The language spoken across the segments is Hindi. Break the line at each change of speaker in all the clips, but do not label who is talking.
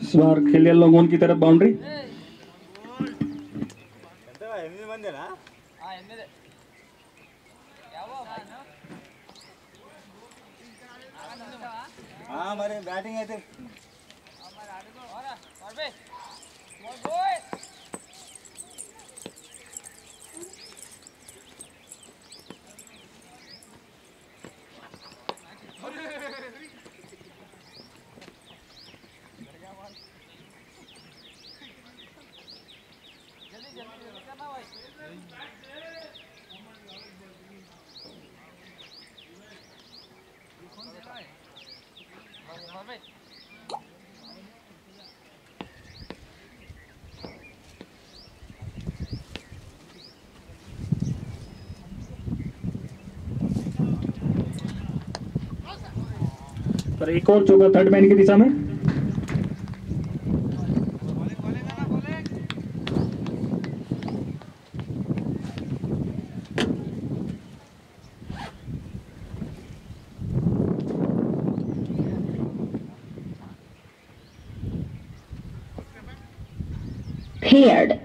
इस बार खेलिया लोगों की तरफ बाउंड्री।
हाँ हमारे बैटिंग है थे।
पर एक और चौका थर्ड मैन की दिशा में।
Paired.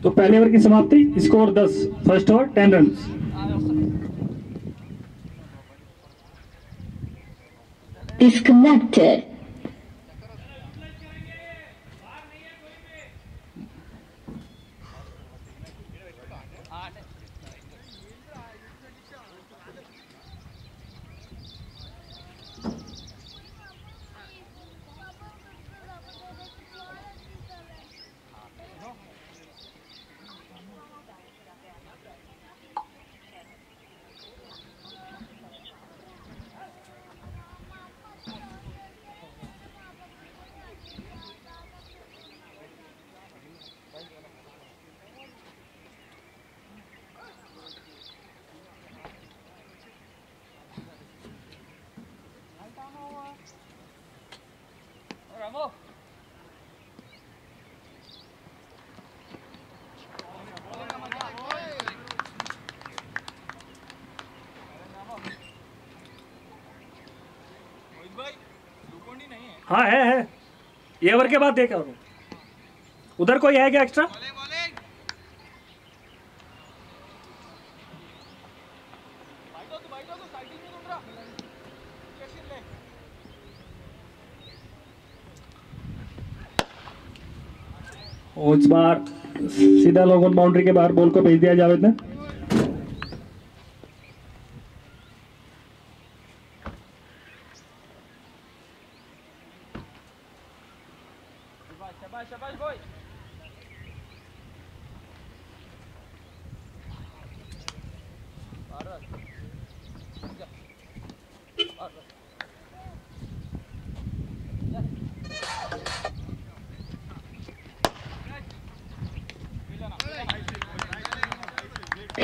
तो पहले ओवर की समाप्ति, score 10, first over 10 run.
Disconnected.
हाँ है ये ओवर के बाद देखा उधर कोई है क्या एक्स्ट्रा? और इस बार सीधा लोगों बाउंड्री के बाहर बॉल को भेज दिया जावेद ने।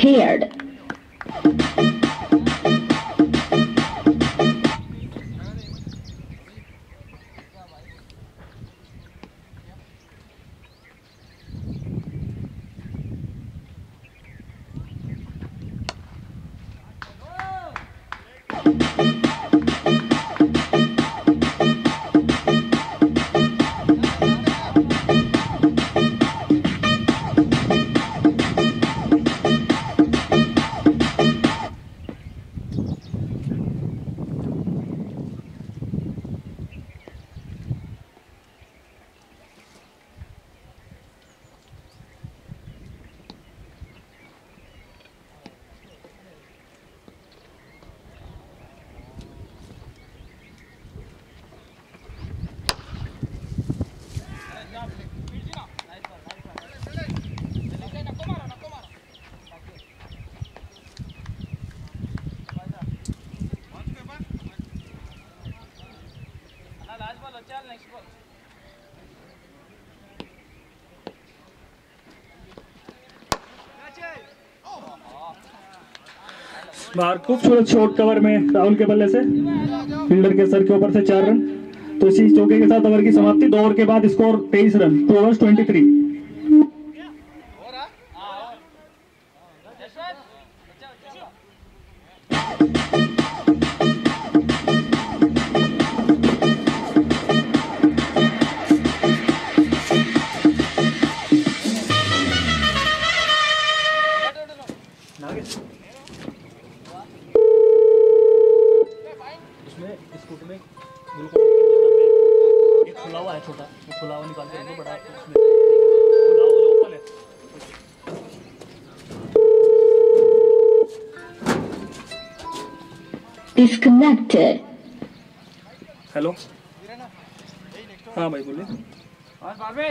Paired.
बाहर खूबसूरत शॉट कवर में राहुल के बल्ले से फील्डर के सर के ऊपर से 4 रन। तो इसी चौके के साथ ओवर की समाप्ति। 2 ओवर के बाद score 23 run, 2 overs 23।
Disconnected.
Hello, हाँ भाई बोलिए।
और पारवे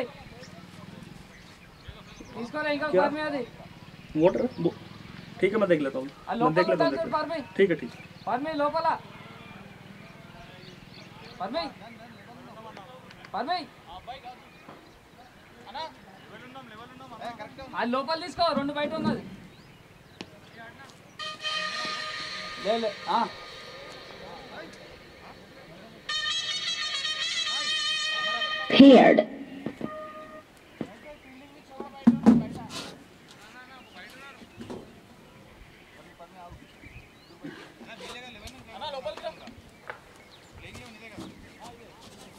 इसको रहेगा
क्या?
बाद में आदि
वाटर ठीक है, मैं देख लेता हूँ। मैं देख लेता हूँ।
पारवे
ठीक है ठीक है।
बाद में लोकला पारवे पारवे ఆ లోపల తీసుకో 2 బయట ఉన్నది లే
Paired.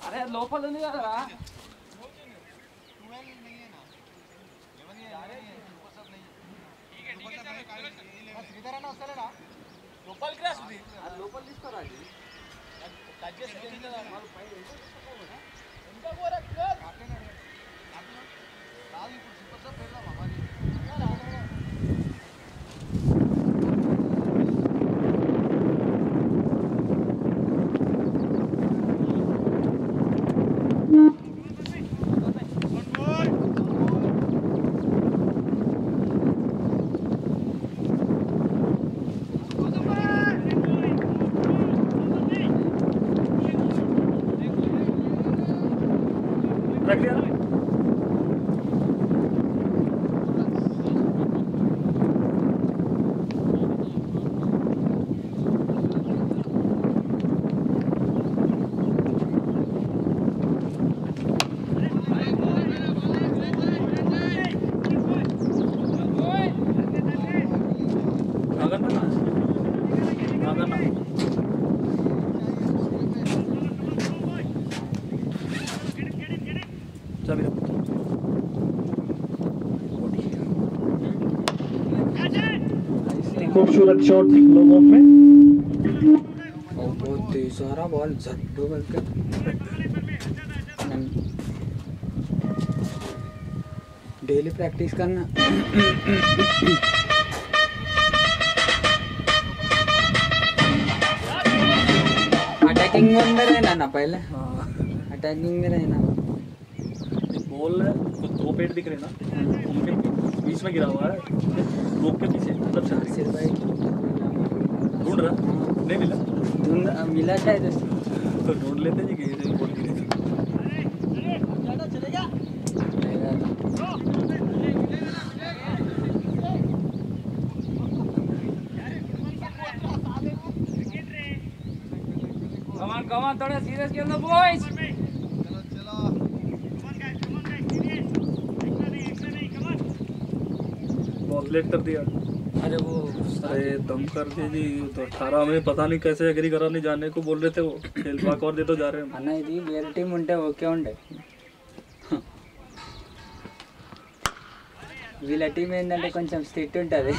అరే లోపల ఉంది కదరా లోపల తీసుకోరా
रख दिया। खूबसूरत शॉट लोगों में
बहुत तेज सारा बॉल झट्टो करके डेली प्रैक्टिस करना। अटैकिंग में रहना ना पहले, अटैकिंग में रहना।
बॉल दो पेड़ दिख रहे ना, उनके बीच में गिरा हुआ है, रोक के पीछे मतलब चार
सिर भाई
ढूंढ रहा, नहीं मिला,
ढूंढ मिला शायद
तो ढूंढ लेते जी कि बॉल गिरे।
Come on, थोड़ा सीरियस खेलना बॉयज।
बॉल लेट कर दिया।
अरे वो
अरे दम कर दे जी, तो 18 में पता नहीं कैसे एग्री करा, नहीं जाने को बोल रहे थे वो, खेल पाक और दे तो जा रहे हैं।
అన్న ఇది వేరే టీం ఉంటే ఓకే ఉండే. వీళ్ళ టీం ఏంటంటే కొంచెం స్ట్రిక్ట్ ఉంటుంది.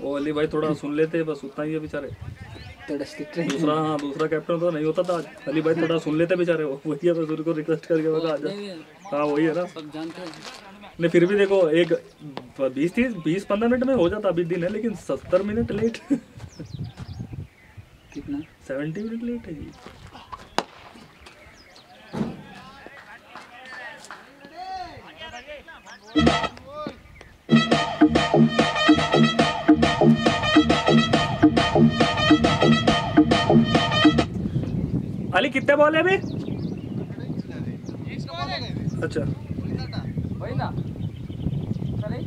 वो अली भाई थोड़ा सुन लेते, बस उतना ही है बेचारे।
थोड़ा स्ट्रिक्ट
दूसरा, हाँ दूसरा कैप्टन तो नहीं होता था, अली भाई थोड़ा सुन लेते बेचारे, वो वही है, बस उनको रिक्वेस्ट करके बता आ जा। हाँ वही है ना,
सब जानते हैं।
नहीं फिर भी देखो एक 20-15 मिनट में हो जाता अभी दिन है, लेकिन 70 मिनट लेट
कितना
70 मिनट लेट है जी। अली कितने बॉल है अभी? अच्छा
वही ना चले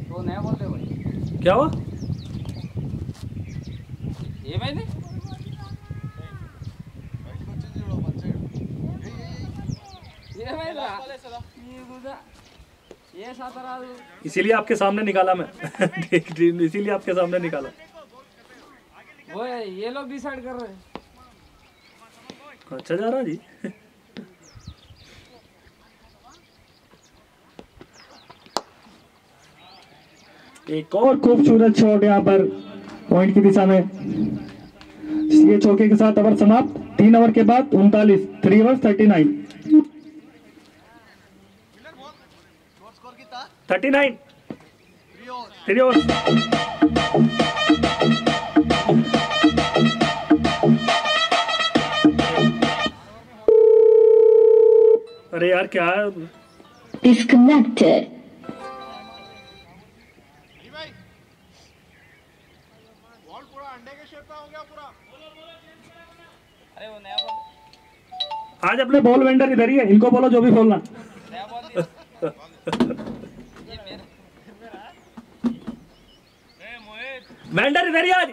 तो नया बोल रहे भाई
क्या हुआ?
ये भाई नहीं ये भाई रा ये गुदा ये सातरा
इसीलिए आपके सामने निकाला मैं इसीलिए आपके सामने निकाला।
वो ये लोग डिसाइड कर रहे हैं।
अच्छा जा रहा जी। एक और खूबसूरत शॉट यहाँ पर पॉइंट की दिशा में, ये चौके के साथ ओवर समाप्त। 3 ओवर के बाद 39, 3 ओवर 39 3 ओवर। अरे यार क्या है?
Disconnected.
अरे वो नया बॉल
आज अपने बॉल वेंडर इधर ही है, इनको बोलो जो भी बोलना।
नया बॉल दिया ये मेरा
वेंडर इधर ही आज,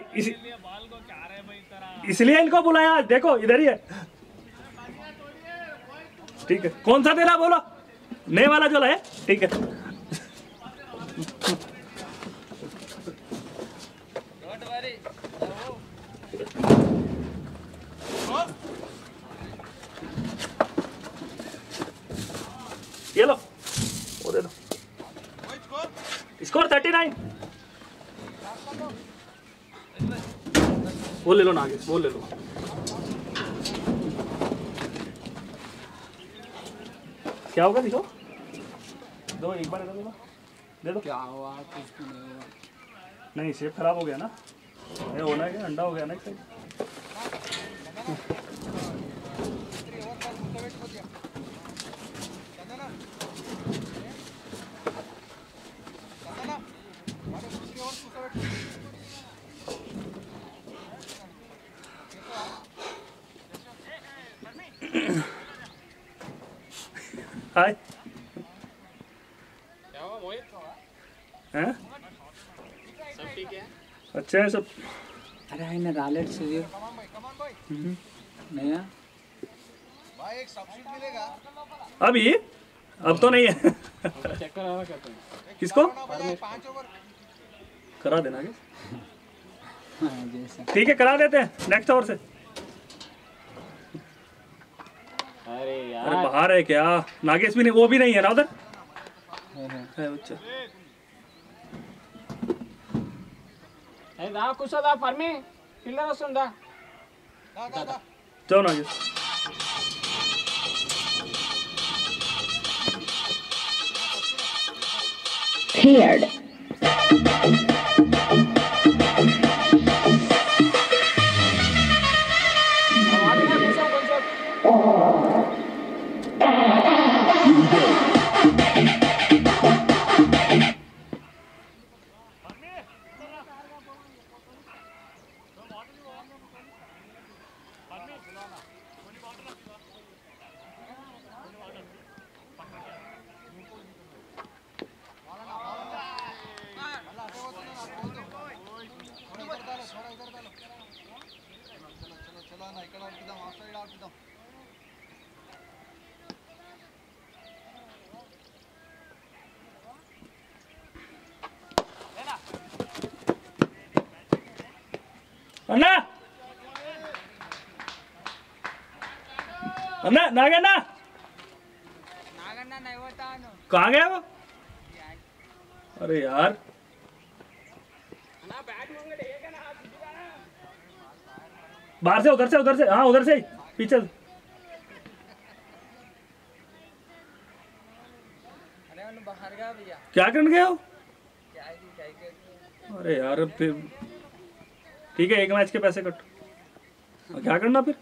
इसलिए इनको बुलाया आज, देखो इधर ही है। ठीक है, कौन सा देना बोलो, नए वाला जो है, ठीक है।
डोंट वरी
ये लो, वो दे दो। स्कोर 39। वो ले लो नागेश, वो ले लो। क्या होगा दिखो, दो एक बार इधर दे दो।
क्या हुआ कुछ नहीं हुआ
नहीं शेप खराब हो गया ना, ये होना है क्या, अंडा हो गया ना एक साइड। हाय
क्या हुआ मोहित
हैं?
सब ठीक है
अच्छा है सब।
अरे ఆయన రాలేడు సూర్యు नया
भाई एक सब्सिडी मिलेगा
अभी अब तो नहीं है।
चेक करा करते हैं
किसको
5 ओवर
करा देना क्या?
हाँ, जैसा
ठीक है करा देते हैं नेक्स्ट ओवर से।
अरे
अरे बाहर है क्या? नागेश भी नहीं, वो भी नहीं है ना उधर है बच्चा।
దా కూర్చోదా పర్మి పిల్లర్ వస్తుందా
जाओ नागेश।
Paired.
కూర్చో కొంచెం
चलो ना ఇక్కడ ఆడుకుందాం ఆఫ్ సైడ్ ఆడుకుందాం
अन्ना अन्ना नागन्ना
नागन्ना नहीं होता ना।
कहाँ गया वो? अरे यार बाहर से उधर से हाँ उधर से पीछे।
अरे उन्हें बाहर गया भैया।
क्या करने गए हो?
क्या है?
अरे यार अब फिर ठीक है, एक मैच के पैसे कट। और क्या करना फिर?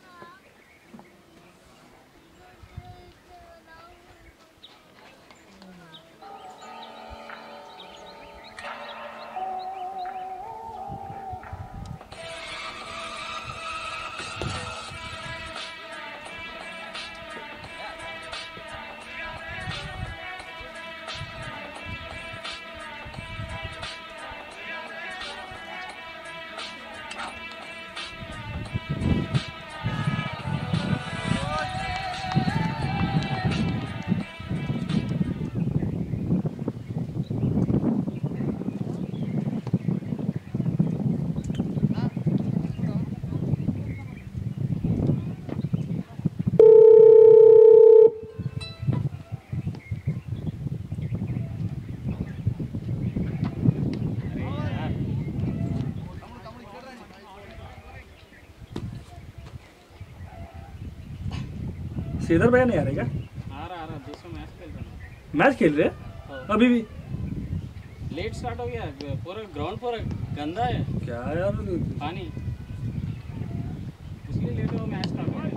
श्रीधर भैया नहीं आ रहे क्या?
आ रहा दूसरा मैच खेल रहा हूँ।
मैच खेल रहे हैं अभी भी?
लेट स्टार्ट हो गया, पूरा ग्राउंड पूरा गंदा है
क्या यार,
पानी, इसलिए लेट हो मैच स्टार्ट हो गया।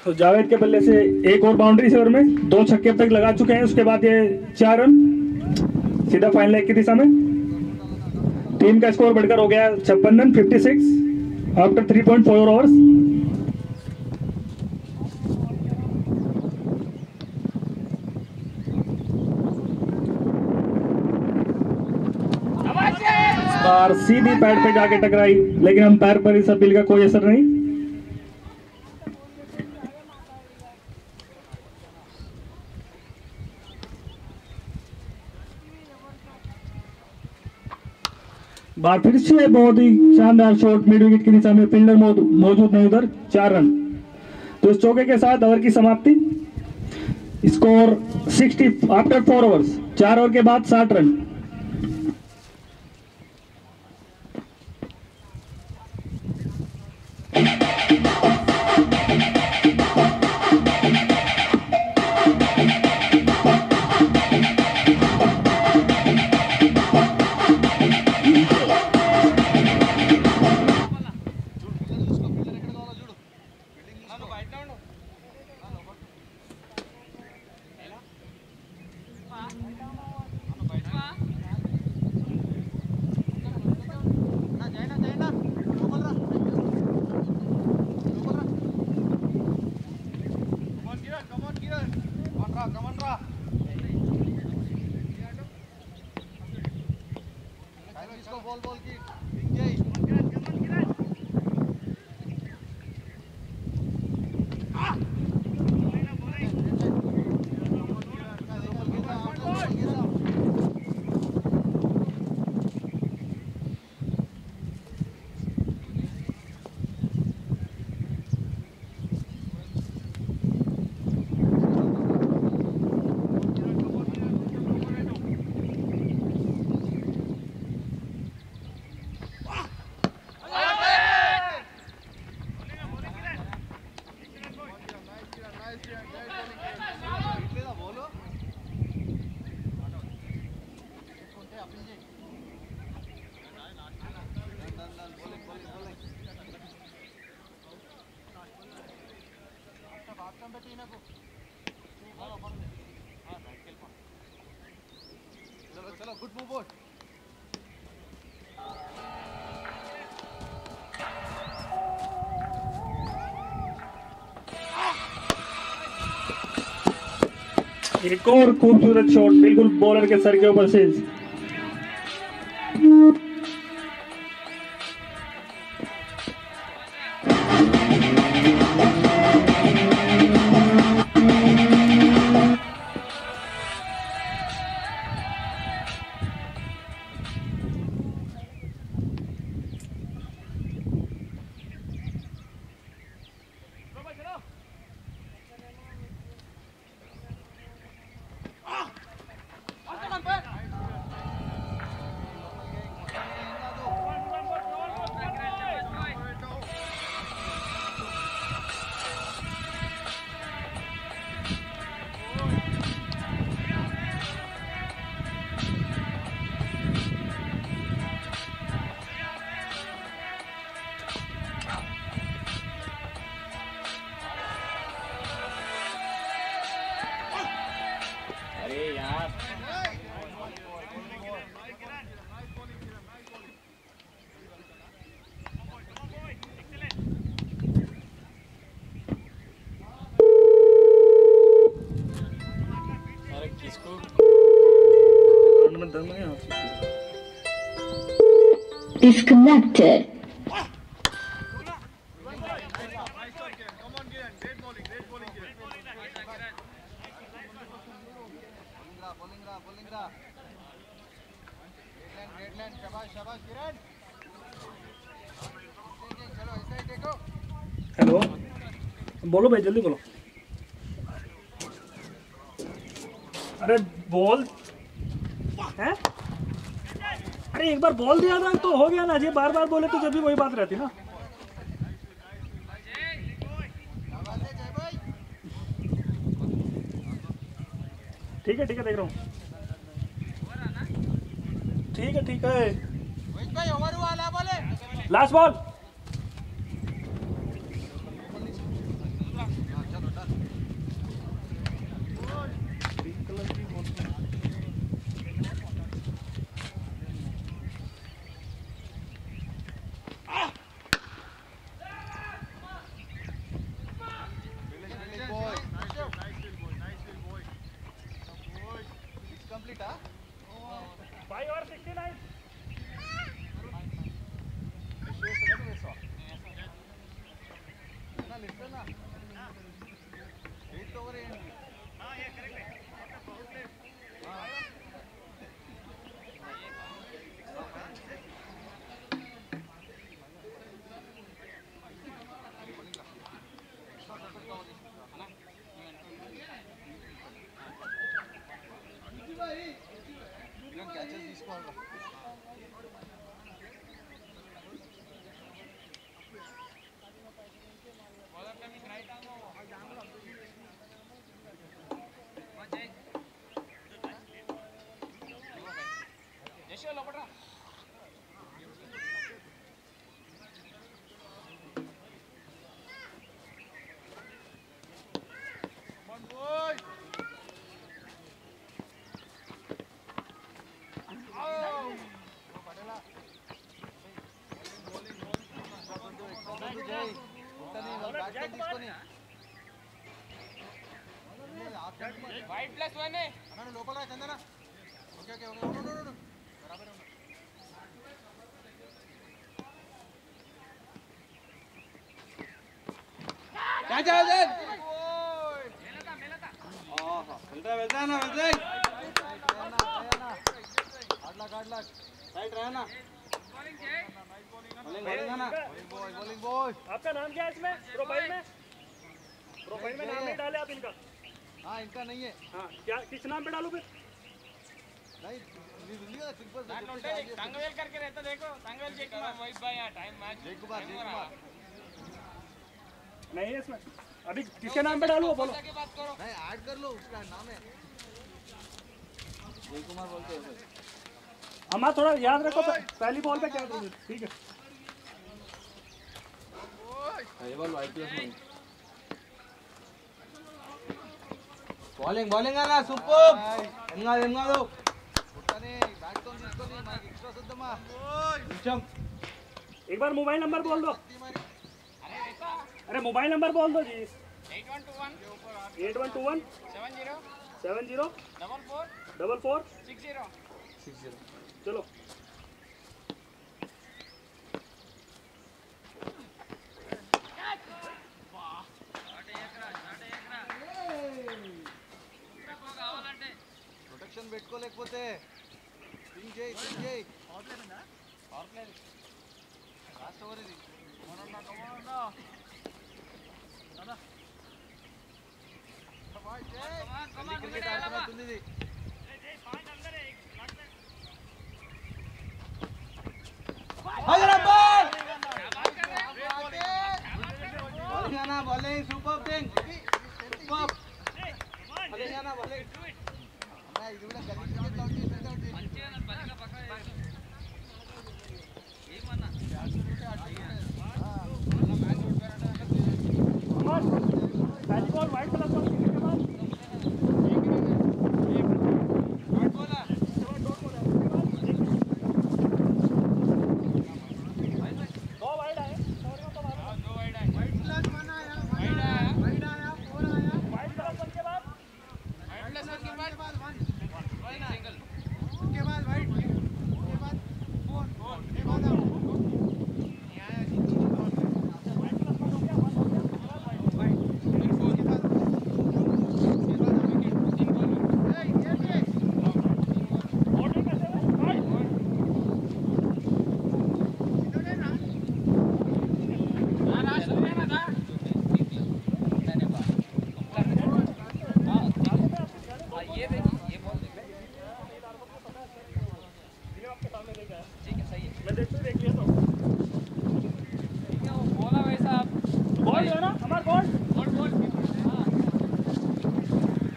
तो जावेद के बल्ले से एक और बाउंड्री से ओवर में 2 छक्के अब तक लगा चुके हैं। उसके बाद ये 4 रन सीधा फाइनल लेग की दिशा में। टीम का स्कोर बढ़कर हो गया 56 रन 56 आफ्टर 3.4 ओवर्स। बार सीधी पैड पे जाके टकराई, लेकिन अंपायर पर इस अपील का कोई असर नहीं। बार फिर से बहुत ही शानदार शॉट मिड विकेट की दिशा में, फील्डर मौजूद नहीं उधर, 4 रन। तो इस चौके के साथ ओवर की समाप्ति। स्कोर 60 आफ्टर 4 ओवर्स, 4 ओवर के बाद 60 रन।
चलो गुड मूव बोल।
एक और खूबसूरत शॉट बिल्कुल बॉलर के सर के ऊपर से।
अरे यार अरे किसको
Disconnected.
हेलो, बोलो भाई जल्दी बोलो। अरे बॉल है? अरे एक बार बॉल दिया था तो हो गया ना, ये बार बार बोले तो जब भी वही बात रहती ना। ठीक है देख रहा हूँ। ठीक है last ball.
White plus one है
लोकल है चंदना ओके नो बराबर है क्या चल दे मिलता है ना काट लग राइट रहा ना बॉलिंग बॉय
आपका नाम क्या है इसमें प्रोफाइल में नाम नहीं डाले आप इनका।
हाँ इनका नहीं है।
हाँ क्या किस नाम पे डालू फिर?
नहीं सिंपल
संगवेल करके रहता देखो संगवेल जय कुमार वही भाई टाइम मैच
जय कुमार
नहीं है इसमें। अभी किसके नाम पे डालू बोलो।
नहीं ऐड कर लो उसका नाम है जय कुमार बोलते हो।
हमारा थोड़ा याद रखो पहली बॉल पे क्या करोगे। ठीक है
ये बॉल वाइट प्लस में బౌలింగ్ అన్న సూపర్ ఎంగాదు
పుట్టనే బ్యాట్ తో తీసుకొని మనకి ఎక్స్ట్రా సద్దమా
నిమిషం
एक बार मोबाइल नंबर बोल दो। अरे मोबाइल नंबर बोल दो जी। 8121 70 44 60। चलो
ప్రొటెక్షన్ పెట్టుకోలేకపోతే పింగ్ చేయి లాస్ట్ ఓవర్ ఇది క్రికెట్ ఆడుతున్నట్టుంది ఇది bowling super thing super bowling ఇది కూడా గల్లీ క్రికెట్ అవుట్
पहली बॉल वाइट कलर का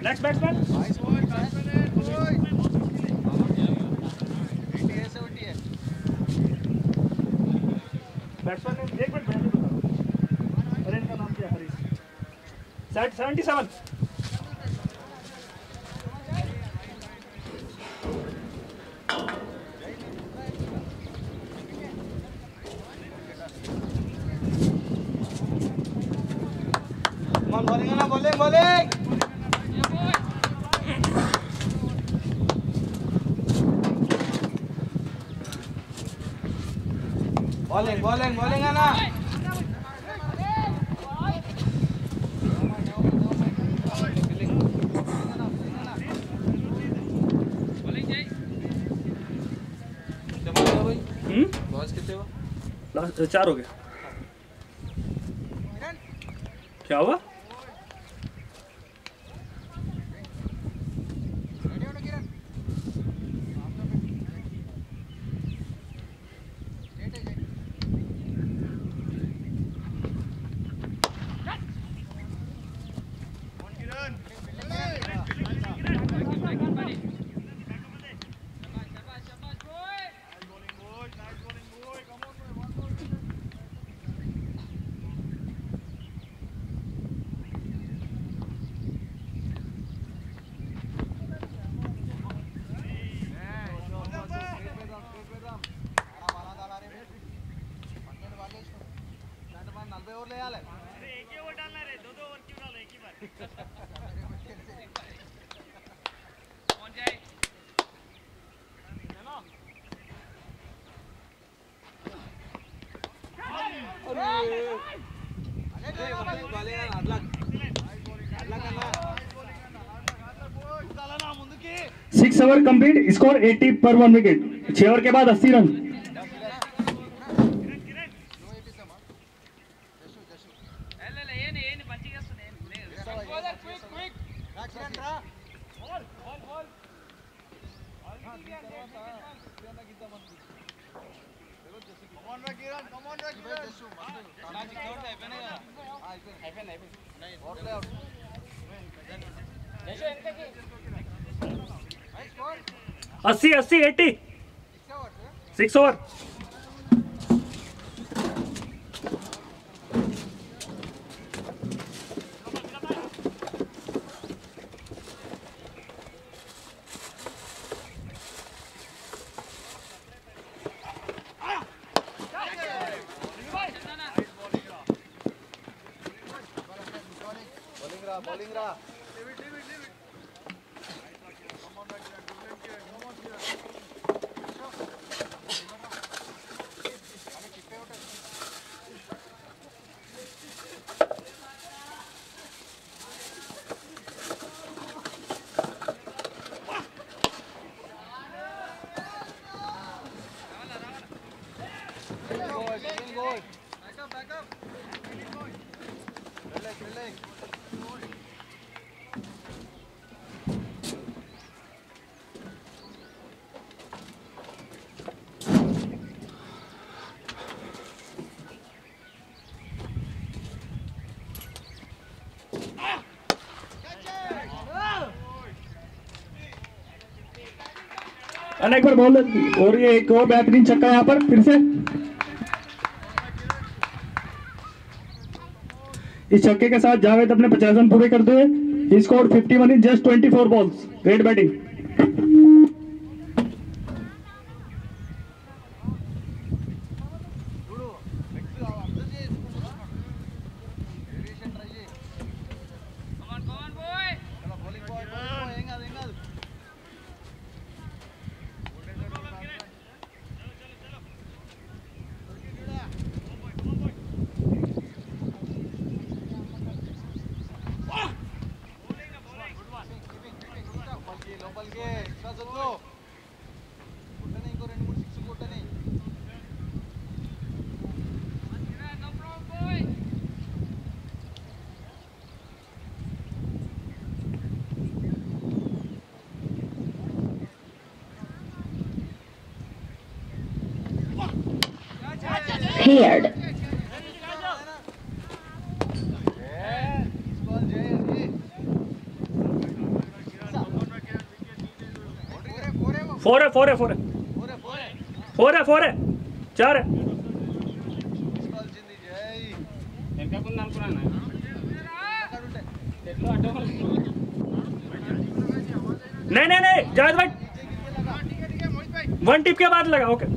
नेक्स्ट बैट्समैन बैट्समैन ने एक मिनट बैठ अरे इनका नाम क्या हरीश सेट 77
बॉलिंग है ना bowling bowling bowling bowling bowling है ना
बॉल्स कितने हुआ?
लास्ट 4 हो गए क्या हुआ सिक्स ओवर कंप्लीट स्कोर 80 पर 1 विकेट 6 ओवर के बाद 80 रन अस्सी 80 6 ओवर
बॉलिंग रहा
एक बार बॉल और ये एक और बेहतरीन छक्का यहाँ पर फिर से इस छक्के के साथ जावेद अपने 50 रन पूरे कर दिए। He scored 51 in just 24 balls. Great batting.
లోపలికి ఇంకా చదువు కొట్టనే ఇంకో 2-3 సిక్స్ కొట్టనే
Paired.
फोर है फोर है फोर है फोर है फोर है चार है
వెనకకుండా అనుకున్నాను ఎట్లో అడ్డం
नहीं नहीं नहीं जायद भाई वन टिप के बाद लगा ओके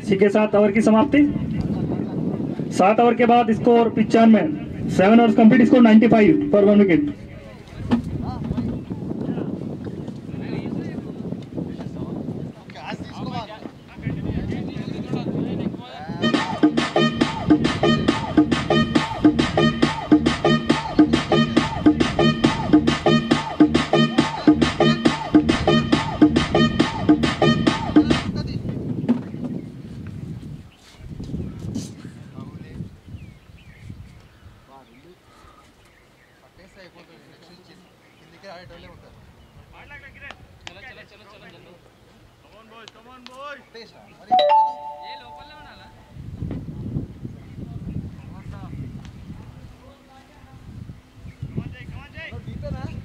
इसी के साथ ओवर की समाप्ति 7 ओवर के बाद स्कोर 95 7 ओवर्स कंप्लीट स्कोर 95 पर 1 विकेट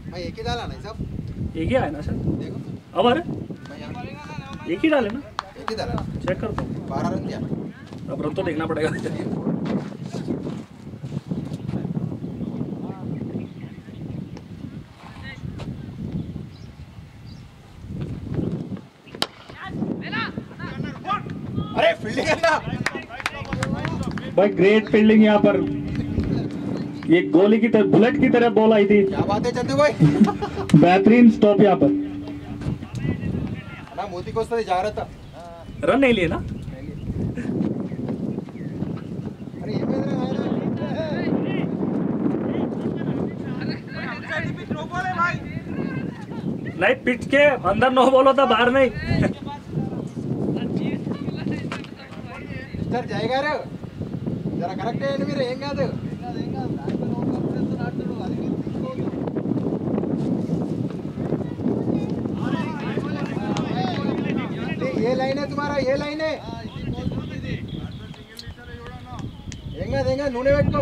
भाई एक ही डाला ना सब
एक ही आया ना सर
देखो
अब आ रहे
भाई यहाँ
एक ही डाले ना
एक ही डाला
चेक कर दो
12 रन दिया
अब रन तो देखना पड़ेगा
अरे फील्डिंग है ना
भाई ग्रेट फील्डिंग यहाँ पर ये गोली की तरह बुलेट की तरह बॉल आई थी
क्या बात है चंदू भाई
बेहतरीन स्टॉप यहाँ पर
ना मोदी को जाग्रत
रन नहीं लिए ना
अरे ये
नहीं पिच के अंदर नो बॉल होता बाहर नहीं
सर जाएगा रे जरा करेक्ट है మీరు ఏం కాదు ये लाइन है तुम्हारा ये लाइन है ఏంగా ఏంగా నూనె పెట్టుకో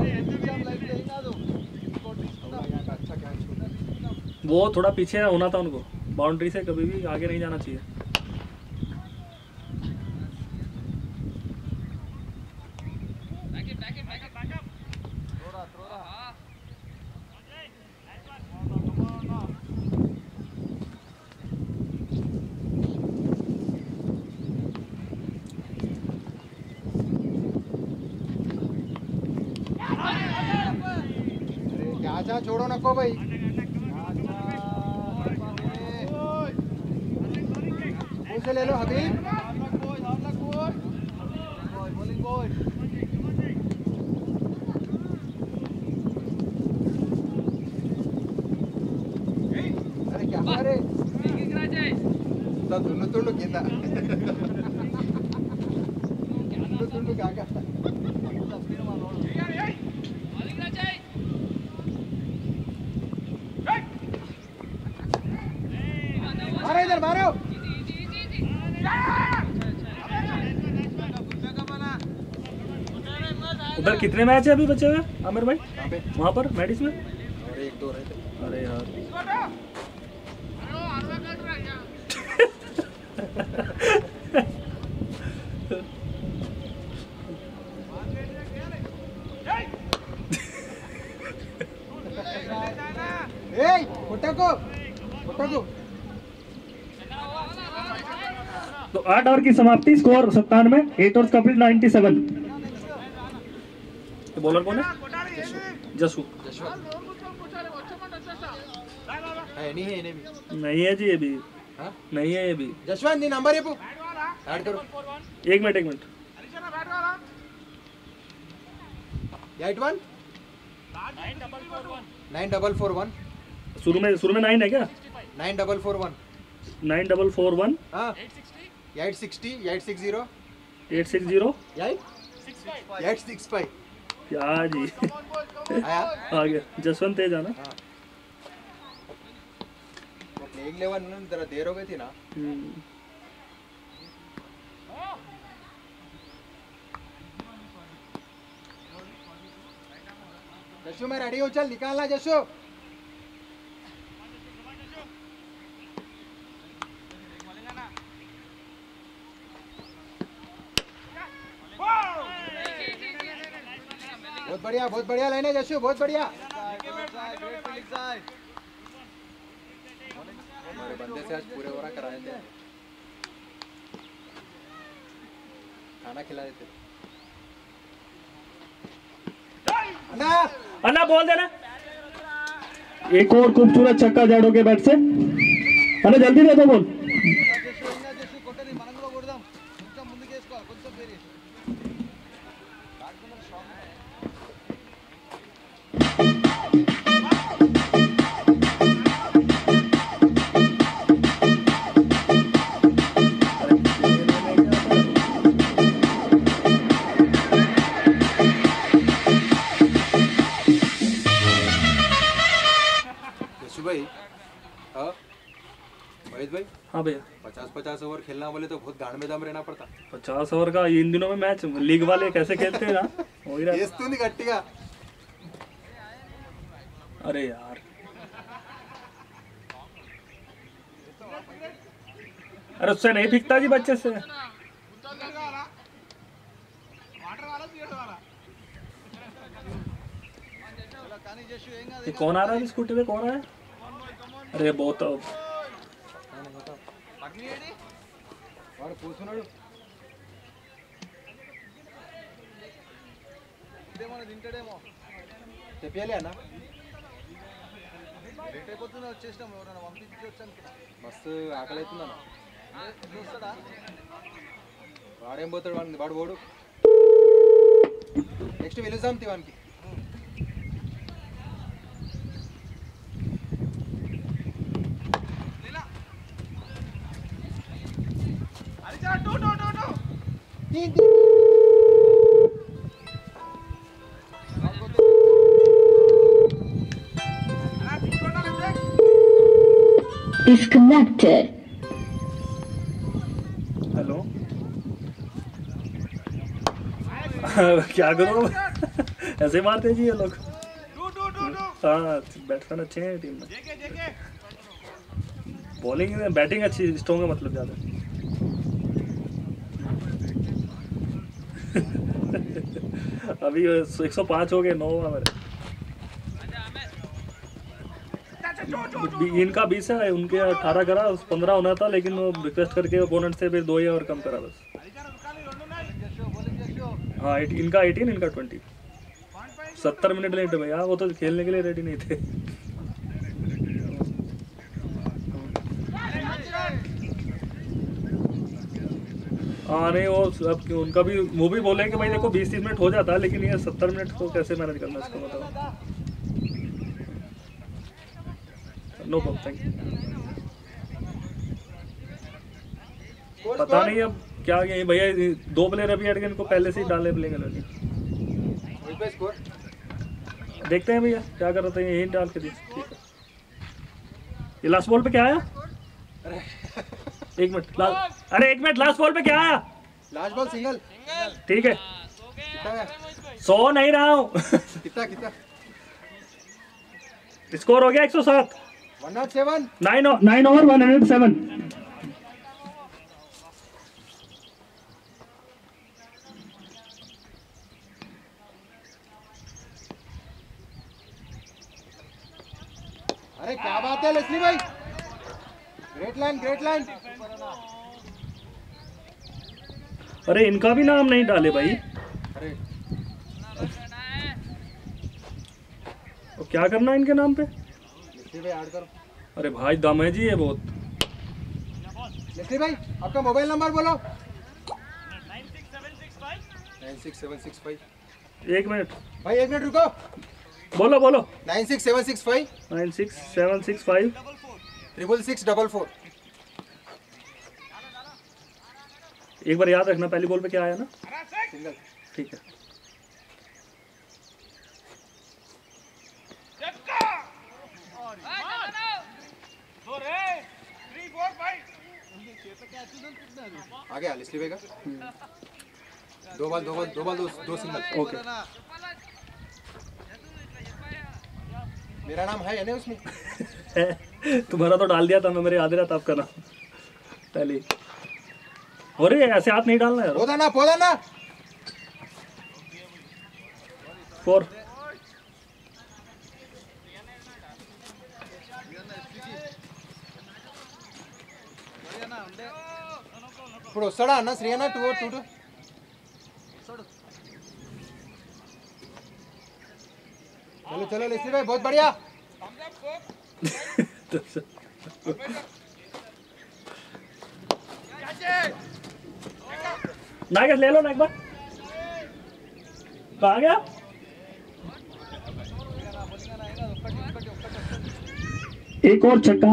वो थोड़ा पीछे होना था उनको बाउंड्री से कभी भी आगे नहीं जाना चाहिए
क्या छोड़ो नको भाई से ले लो हबीब अरे क्या अरे తుండు తుండు కింద తుండు తుండు కాక मारो
उधर कितने मैच है अभी बचे हुए आमिर भाई? वहाँ पर मेडिस में?
अरे 1-2 रहे थे।
अरे यार तो 8 ओवर की समाप्ति, स्कोर 97, 8 ओवर्स कंप्लीट 97। तो बॉलर कौन है? जसू। नहीं है जी ये भी, नहीं है ये भी।
जसवंत नी नंबर చెప్పు ऐड करो।
एक मिनट
81 9441
शुरू में 9 है क्या?
9441
9441
हाँ 860 860
860
865
क्या जी
आया
आ गया जसवंत तेज आना।
प्लेइंग 11 में जरा देर हो गई थी ना। जशु मैं रेडी हूँ, चल निकालना जशु। बहुत बढ़िया लाइन है जशु, बहुत बढ़िया। हमारे बंदे से आज पूरे ओवर कराए थे, खाना खिला देते।
अन्ना बोल देना। एक और खूबसूरत छक्का जाडो के बैट से। अन्ना जल्दी दे दो बोल।
भाई
हाँ भैया
50-50 ओवर खेलना बोले तो बहुत गांड में दम रहना पड़ता।
50 ओवर का इन दिनों में मैच लीग वाले कैसे खेलते हैं ना, हो ही रहा।
तू नहीं कट्टिया।
अरे यार अरे उससे नहीं फिकता जी बच्चे से। ये कौन आ रहा है स्कूटी पे, कौन है? अरे बहुत
వాడు కూర్చున్నాడు, ఇదేమో తింటాడేమో చెప్పాలి అన్న। లేట్ అయిపోతుంది, వచ్చేసినాం, ఎవరైనా పంపించి వచ్చాను, మస్తు ఆకలి అవుతుందన్న। చూస్తాడా వాడేం పోతాడు, వాడు పోడు। నెక్స్ట్ వెలుద్దాం తివానికి।
Disconnected.
हेलो क्या करो ऐसे मारते हैं जी ये लोग। हाँ बैट्समैन अच्छे हैं टीम में, बॉलिंग बैटिंग अच्छी स्ट्रॉन्ग है, मतलब ज़्यादा। अभी 105 हो गए, 9 हमारे। इनका 20 है, उनके 18 करा, 15 होना था, लेकिन वो रिक्वेस्ट करके ओपोनेंट से फिर 2 ही और कम करा बस। हाँ इनका 18, इनका 20। 70 मिनट लेट है भैया, वो तो खेलने के लिए रेडी नहीं थे। हाँ नहीं वो अब उनका भी वो भी बोले कि भाई देखो 20-30 मिनट हो जाता है, लेकिन ये 70 मिनट को कैसे मैनेज करना है, इसको बताओ। No problem, thank you. पता नहीं अब क्या ये भैया 2 प्लेयर अभी हट गए, इनको पहले से ही डालने प्लेंगे लोग। देखते हैं भैया क्या कर रहे थे, यही डाल के दी। ठीक है, ये लास्ट बॉल पे क्या आया? एक मिनट लास्ट, अरे एक मिनट, लास्ट बॉल पे क्या आया?
Last ball single.
ठीक है,
कितना है?
सो नहीं रहा हूँ।
कितना कितना?
स्कोर हो गया 107।
107।
9 ओवर 107।
अरे क्या बात है लेस्ली भाई, ग्रेट लाइन ग्रेट लाइन।
अरे इनका भी नाम नहीं डाले भाई।
अरे
तो क्या करना है इनके नाम पे?
लेस्ली भाई ऐड करो।
अरे भाई दम है जी ये बहुत।
लेस्ली भाई आपका मोबाइल नंबर बोलो। 96765।
एक मिनट
भाई एक मिनट रुको।
बोलो बोलो।
96765
96765
66644।
एक बार याद रखना पहली बॉल पे क्या आया ना?
सिंगल।
ठीक है।
आ गया लेस्ली भाई का। दो बॉल दो सिंगल।
ओके।
मेरा नाम है ना उसमें?
तुम्हारा तो डाल दिया था मैं, मेरे याद रहा था आपका नाम पहले। अरे ऐसे हाथ नहीं डालना यार।
पोदा ना
4।
ఇప్పుడు వస్తాడా అన్న శ్రీ అన్న 2-2 चलो चलो लेस्ली भाई बहुत बढ़िया।
नागेश ले लो ना एक बार। कहाँ गया? एक और छक्का।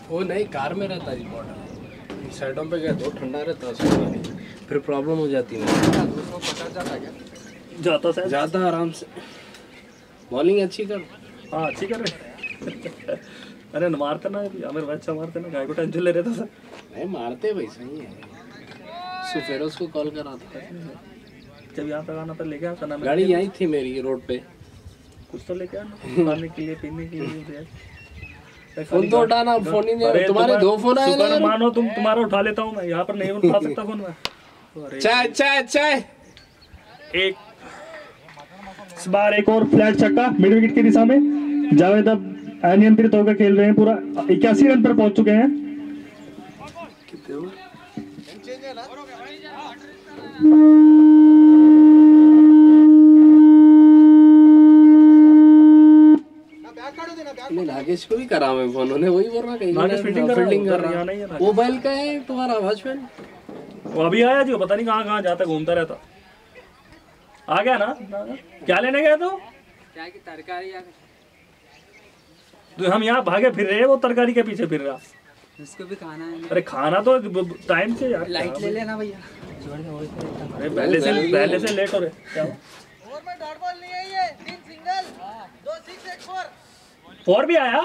वो नहीं, कार में रहता है रिपोर्टर, साइडों पे गया तो ठंडा रहता है उसमें, फिर प्रॉब्लम हो जाती है।
250 जाता क्या?
जाता सर।
ज़्यादा आराम से। बॉलिंग अच्छी कर।
हाँ अच्छी कर रहे। अरे न मारते ना आमिर भाई, अच्छा मारते ना, गाय को टेंशन ले रहे थे सर।
नहीं मारते भाई, सही है। सुफेरोज को कॉल करा था,
जब यहाँ तक आना था लेके आता ना।
गाड़ी यहीं थी मेरी रोड पे।
कुछ तो लेके आना, खाने के लिए पीने के लिए।
फोन तो उठाना, फोन ही नहीं। तुम्हारे 2 फोन आए ना।
मानो तुम्हारा उठा लेता हूँ मैं, यहाँ पर नहीं उठा सकता फोन मैं।
चाय चाय चाय।
एक इस बार एक और फ्लैट छक्का मिड विकेट की दिशा में। जावेद अब अनियंत्रित होकर खेल रहे हैं, पूरा 81 रन पर पहुंच चुके हैं।
नागेश को भी करा मैं फोन, उन्हें वही बोल रहा कहीं
नागेश फील्डिंग कर रहा
है। मोबाइल का है तुम्हारा वॉचमैन?
वो अभी आया जी, वो पता नहीं कहाँ जाता, घूमता रहता। आ गया ना? क्या लेने गया तू?
क्या की तरकारी आ
तो हम यहाँ भागे फिर रहे हैं, वो तरकारी के पीछे फिर रहा।
उसको भी खाना है।
अरे खाना तो टाइम से यार।
लाइट ले लेना भैया।
अरे पहले से लेट हो रहे। क्या हुआ? 4 भी आया?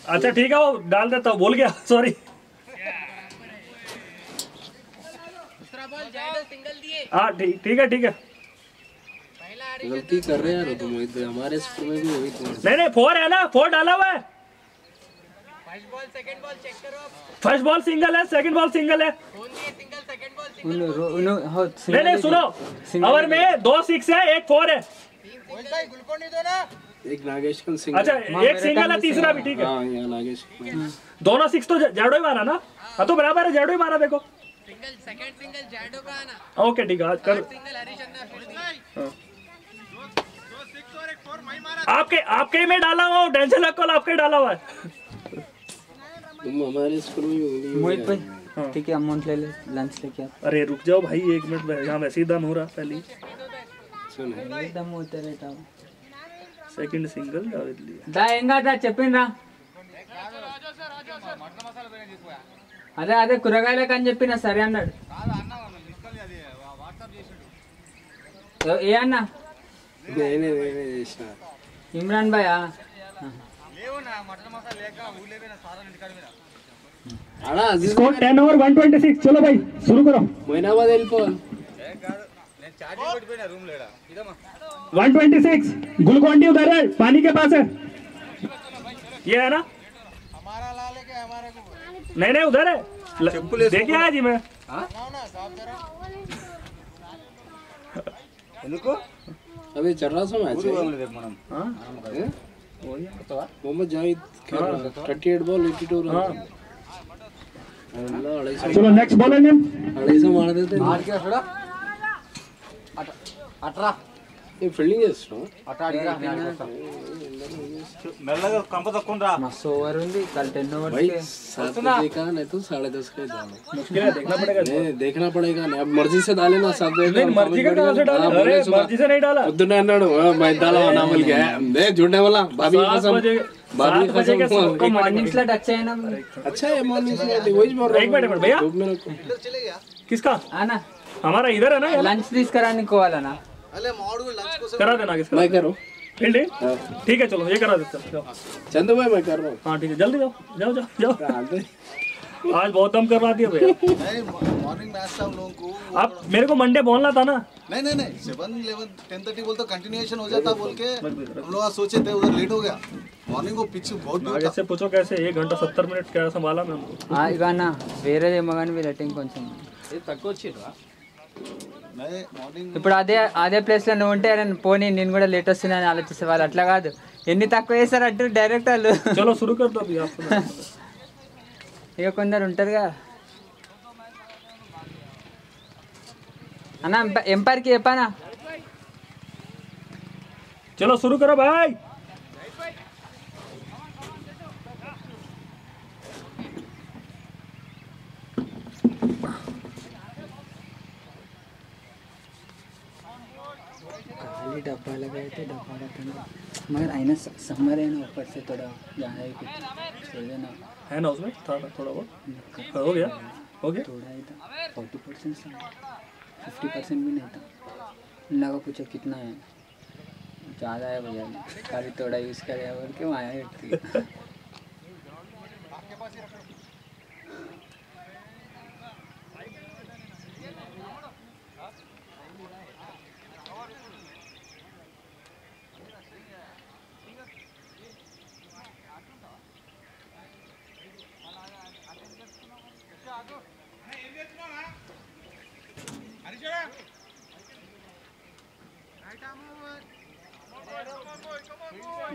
अच्छा ठीक है, वो डाल देता हूँ, भूल गया, सॉरी। हाँ ठीक है।
गलती कर रहे हैं यार तुम, हमारे स्कूल में भी वही तुम।
नहीं 4 है ना, 4 डाला हुआ है। फर्स्ट बॉल सिंगल है, सेकंड बॉल सिंगल है। नहीं सुनो, ओवर में 2 6 है, 1 4 है।
एक नागेश का सिंगल।
अच्छा एक सिंगल है, तीसरा भी ठीक है।
हाँ यहाँ नागेश
दोनों 6 तो जाडो ही मारा ना। हाँ तो बराबर है, जाडो ही मारा। देखो ओके ठीक है, आज कर। आपके में डाला हुआ हूँ, टेंशन रखो, आपके डाला हुआ है।
तुम हमारे स्कूल में
मोहित भाई ठीक है, अमाउंट ले ले, लंच लेके आ।
अरे रुक जाओ भाई 1 मिनट, यहाँ वैसे ही दम हो रहा पहले।
सुन
एकदम होते रहता हूँ।
సెకండ్ సింగిల్
దా ఏం కాదా చెప్పిండ్రా అదే అదే కూరగాయలకు అని చెప్పిన సరే అన్నాడు ఏ అన్న
నేనే చేసిన
ఇమ్రాన్ భాయ్
అడా
स्कोर 10 ओवर 126 चलो भाई शुरू करो
మొయినాబాద్ వెళ్ళిపోవాలి
126 ग्लूकोन डी उधर है पानी के पास है ये है ना हमारा लाल है क्या हमारे को नहीं नहीं उधर है देखिए आज ही मैं
अभी चल रहा था match Mohammad Zahid 38 ball 82 run
चलो नेक्स्ट बॉलर नेम
250 मार देते
అట్రా
ये फील्डिंग చేస్తున్నావు
మెల్లగా కంప తక్కువ
మస్తు ఓవర్ ఉంది కల్ 10 ఓవర్స్
भाई
के
7 बजे का नहीं तो 10:30 का डालो
मुश्किल है देखना पड़ेगा
नहीं देखना पड़ेगा नहीं अब मर्जी से डाले ना 7 बजे
नहीं मर्जी का कहां से डाला अरे मर्जी से नहीं डाला
పొద్దున్న అన్నాడు मैं डाला ना बोल के दे झूठने वाला भाभी कसम भाभी कसम
మార్నింగ్ స్లాట్ अच्छा है ना
अच्छा है मॉर्निंग से वही बोल रहा
एक मिनट भैया
हूं मेरे को
किसका
आना
हमारा इधर है ना
లంచ్ తీసుకురానికి పోవాలనా
करा देना किसका
मैं करूं
फील्डिंग ठीक है चलो ये करा देते हैं
चंदू भाई मैं कर रहा हूं
हाँ ठीक है जल्दी जाओ जाओ जाओ जाओ
आते
आज बहुत दम करवा दिया भैया
मॉर्निंग मैच था हम लोगों को
आप मेरे को मंडे बोलना था ना
नहीं 7, 11, 10:30 बोल तो कंटिन्यूएशन हो जाता बोल के हम लोग आज सोचे थे उधर लेट हो गया मॉर्निंग को पिच बहुत दूर
आगे से पूछो कैसे 1 घंटा 70 मिनट क्या संभाला मैं हमको
ఇక అన్న వేరేదేమో కానీ మీ రేటింగ్ కొంచెం
తక్కువ వచ్చిరా
मैं मॉर्निंग
ఇప్పుడు అదే ప్లేస్ లో నువ్వు ఉంటే నేను పోనీ నేను కూడా లేట్ వస్తున్నాను ఆలోచిస్తే వాళ్ళు అట్లా కాదు ఎన్ని తక్కువ వేస్తారు అంటారు డైరెక్ట్ వాళ్ళు
चलो शुरू कर दो अभी आप
ఇక కొందరు ఉంటారుగా అన్న ఎంపైర్కి చెప్పానా
चलो शुरू करो भाई
खाली डब्बा लगाए थे डब्बा रखेंगे मगर आईना समर है ना ऊपर से थोड़ा ज़्यादा ही कुछ छोड़ देना
है ना उसमें थोड़ा बहुत हो गया
थोड़ा ही था 40% था 50% भी नहीं था लगा पूछा कितना है ज़्यादा है भैया खाली थोड़ा यूज़ करे और क्यों आया है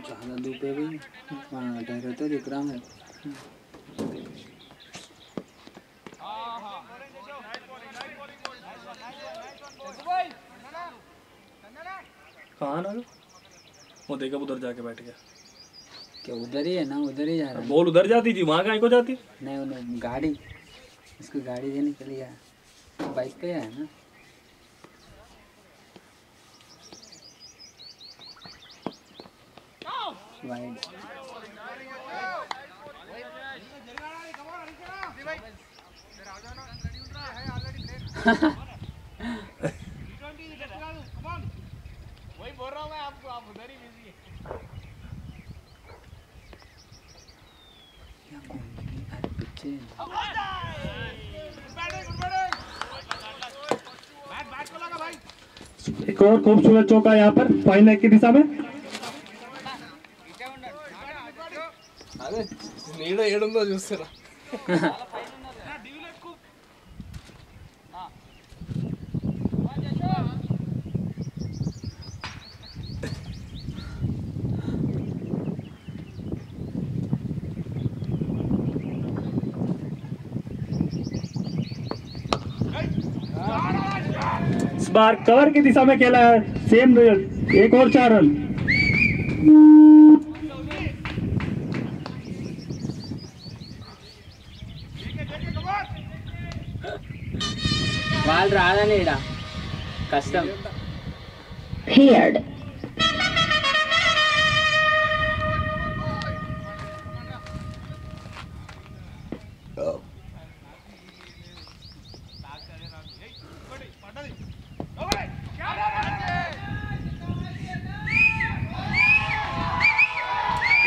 ज़्यादा धूप है भी टाइगर तो दिख रहा है
कहाँ ना वो देखा उधर जाके बैठ गया
क्या उधर ही है ना उधर ही जा रहा है
बॉल उधर जाती थी वहाँ कहीं को जाती
नहीं उन्हें गाड़ी इसको गाड़ी देने के लिए बाइक पे है ना वाइड
वही बोल रहा हूँ मैं आपको आप उधर ही बिजी है
पीछे
एक और खूबसूरत चौका यहाँ पर पॉइंट लेग की दिशा में
అదే నీడ ఏడుందో చూస్తారా
इस बार कवर की दिशा में खेला है सेम रिजल्ट एक और 4 रन
వాళ్ళు రాదని ఈడ కష్టం
Cleared.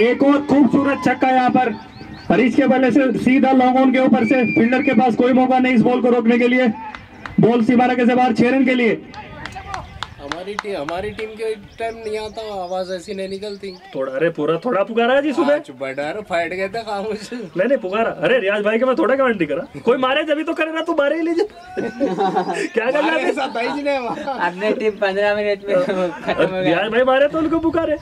एक और खूबसूरत छक्का यहाँ पर हरीश के बल्ले से सीधा लॉन्ग ऑन के ऊपर से। फील्डर के पास कोई मौका नहीं इस बॉल को रोकने के लिए। बॉल सीमा रेखा से बाहर 6 रन के लिए।
हमारी टीम के टाइम नहीं आता, आवाज ऐसी नहीं निकलती।
थोड़ा थोड़ा पुकारा जी सुबह।
फाइट गए थे खामोश।
नहीं पुकारा। अरे रियाज भाई के मैं थोड़ा कमेंट नहीं करा। कोई मारे जब तो करे ना, तू मारे ही लीजिए। क्या करना है?
अपने टीम 15 मिनट में खत्म हो गया।
रियाज भाई मारे तो उनको पुकारे,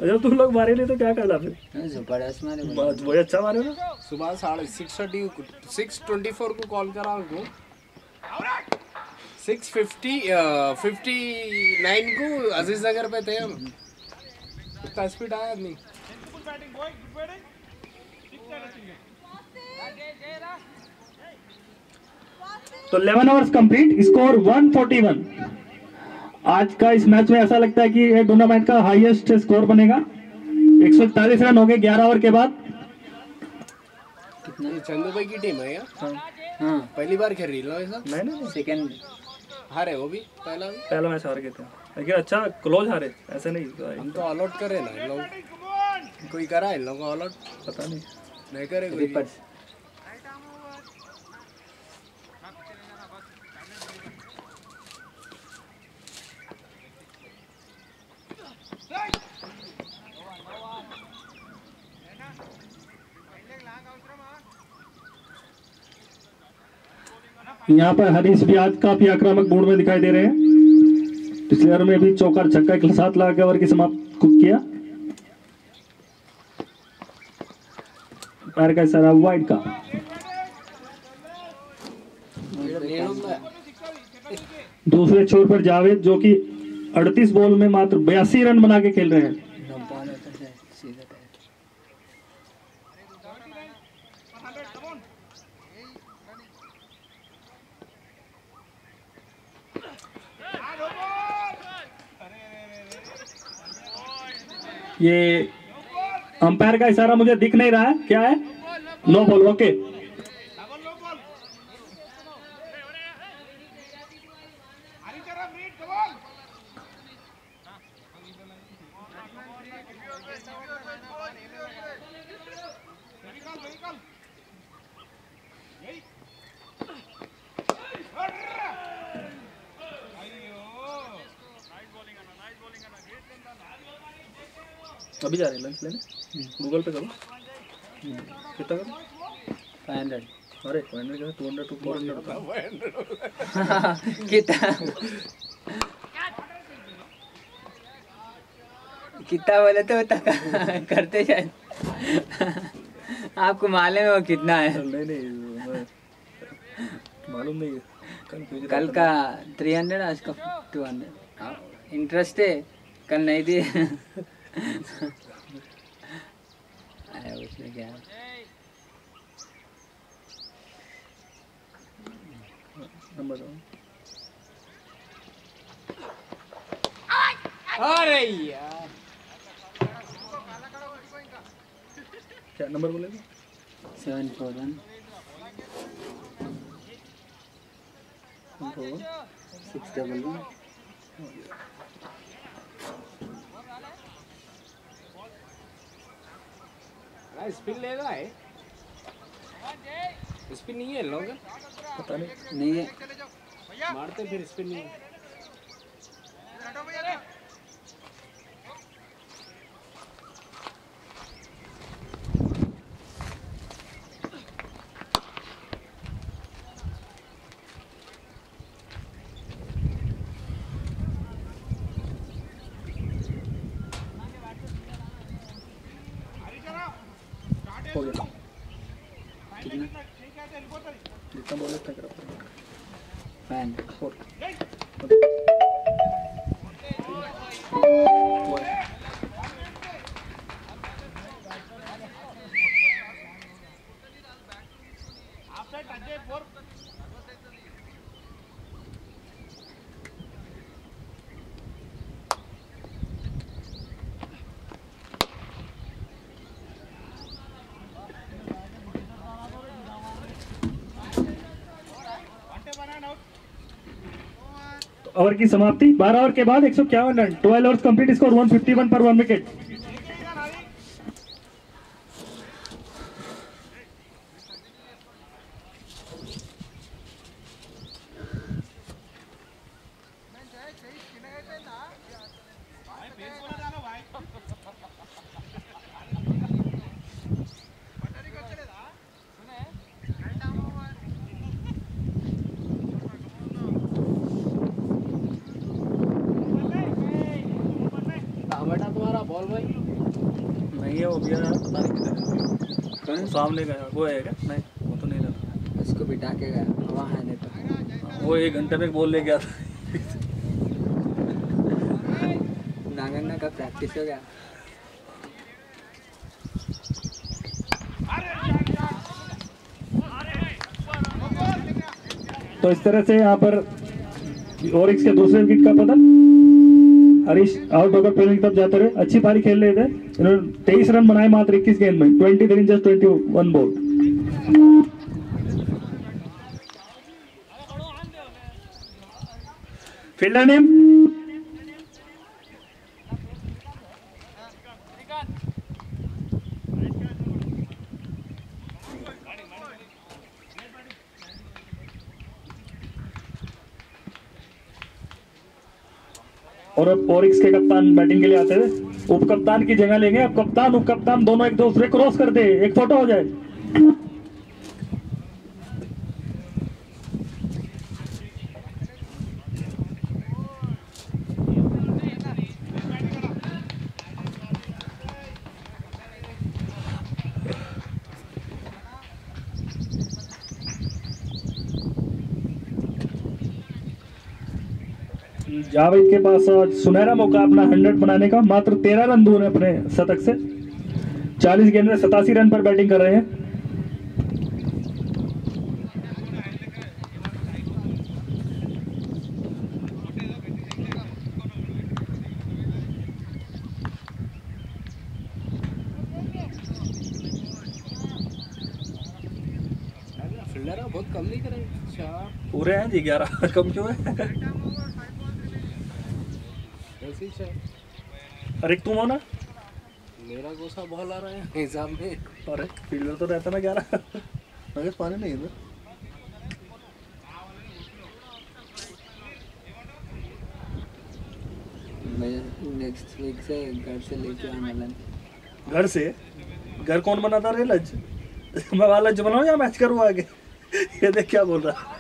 जब तुम लोग मारे नहीं तो क्या करना फिर?
जबरदस्त मारे
वही अच्छा मारे ना।
सुबह 6:24 को कॉल करा उनको, 6:59 को अजीज नगर पे थे हम। इतना स्पीड आया नहीं।
तो 11 ओवर्स कंप्लीट, स्कोर 141। आज का इस मैच में ऐसा लगता है कि ये टूर्नामेंट का हाईएस्ट स्कोर बनेगा। 141 रन हो गए 11 ओवर के बाद।
ये चंदू भाई की टीम है यार।
हाँ
पहली बार खेल रही है ऐसा।
नहीं
सेकंड
हारे वो भी
पहला मैच हार गए थे, लेकिन अच्छा क्लोज हारे, ऐसे नहीं।
हम तो ऑल आउट करे ना इन लोग। कोई करा इन लोगों को ऑल आउट?
पता
नहीं करे कोई।
यहाँ पर हरीश भी आज काफी आक्रामक मूड में दिखाई दे रहे हैं। पिछले ओवर में भी चौकार छक्का के साथ लगा ओवर की समाप्त किया। पैर का इशारा वाइड का। दूसरे छोर पर जावेद जो कि 38 बॉल में मात्र 82 रन बना के खेल रहे हैं। ये अंपायर का इशारा मुझे दिख नहीं रहा है, क्या है? No ball. ओके, अभी जा रहे हैं लंच लेने। गूगल पे करो कितना करो?
500।
अरे 500 का 200 to 400
कितना बोले तो करते शायद। आपको मालूम है वो कितना है?
नहीं मालूम नहीं है।
कल का 300, आज का 200। इंटरेस्ट है, कल नहीं दिए। उसमें क्या है?
अरे यार
क्या नंबर बोलेगा?
741 611।
स्पिन लेगा है? स्पिन नहीं है लोग,
पता
नहीं है।
मारते फिर स्पिन नहीं है।
हो गया।
कितना?
जितना बोले उतना करो।
500।
ओवर की समाप्ति 12 ओवर के बाद 151 रन। 12 ओवर्स कंप्लीट, स्कोर 151 पर 1 विकेट।
बॉल भाई
नहीं है वो भैया, पता नहीं किधर
कौन?
सामने गया वो है क्या? नहीं वो तो नहीं रहता।
उसको बिठा के गया वहाँ है नहीं तो
वो 1 घंटे में बोल ले गया था।
नागन्ना का प्रैक्टिस हो गया।
तो इस तरह से यहाँ पर ओरिक्स के दूसरे विकेट का पतन, हरीश आउट होकर पहले की तरफ जाते रहे। अच्छी पारी खेल रहे थे इन्होंने, 23 रन बनाए मात्र 21 गेंद में, 23 in just 21 ball. Fielder name और अब ओरिक्स के कप्तान बैटिंग के लिए आते थे। उप कप्तान की जगह लेंगे अब कप्तान उप कप्तान दोनों एक दूसरे क्रॉस कर दे, एक फोटो हो जाए। जावेद के पास आज सुनहरा मौका अपना 100 बनाने का, मात्र 13 रन दूर है अपने शतक से। 40 गेंद में 87 रन पर बैटिंग कर रहे हैं।
फील्डर बहुत कम नहीं करें 4
पूरे हैं जी, 11 कम क्यों है?
ऐसे ही 4
अरे तुम हो ना?
मेरा गोसा बॉल आ रहा है हिसाब में।
अरे फील्डर तो रहता ना 11। मगर पानी नहीं है
मैं नेक्स्ट वीक से घर से लेके आने वाला।
घर से? घर कौन बनाता रे लज? मैं वाला लज बनाऊं या मैच करूँ आगे? ये देख क्या बोल रहा।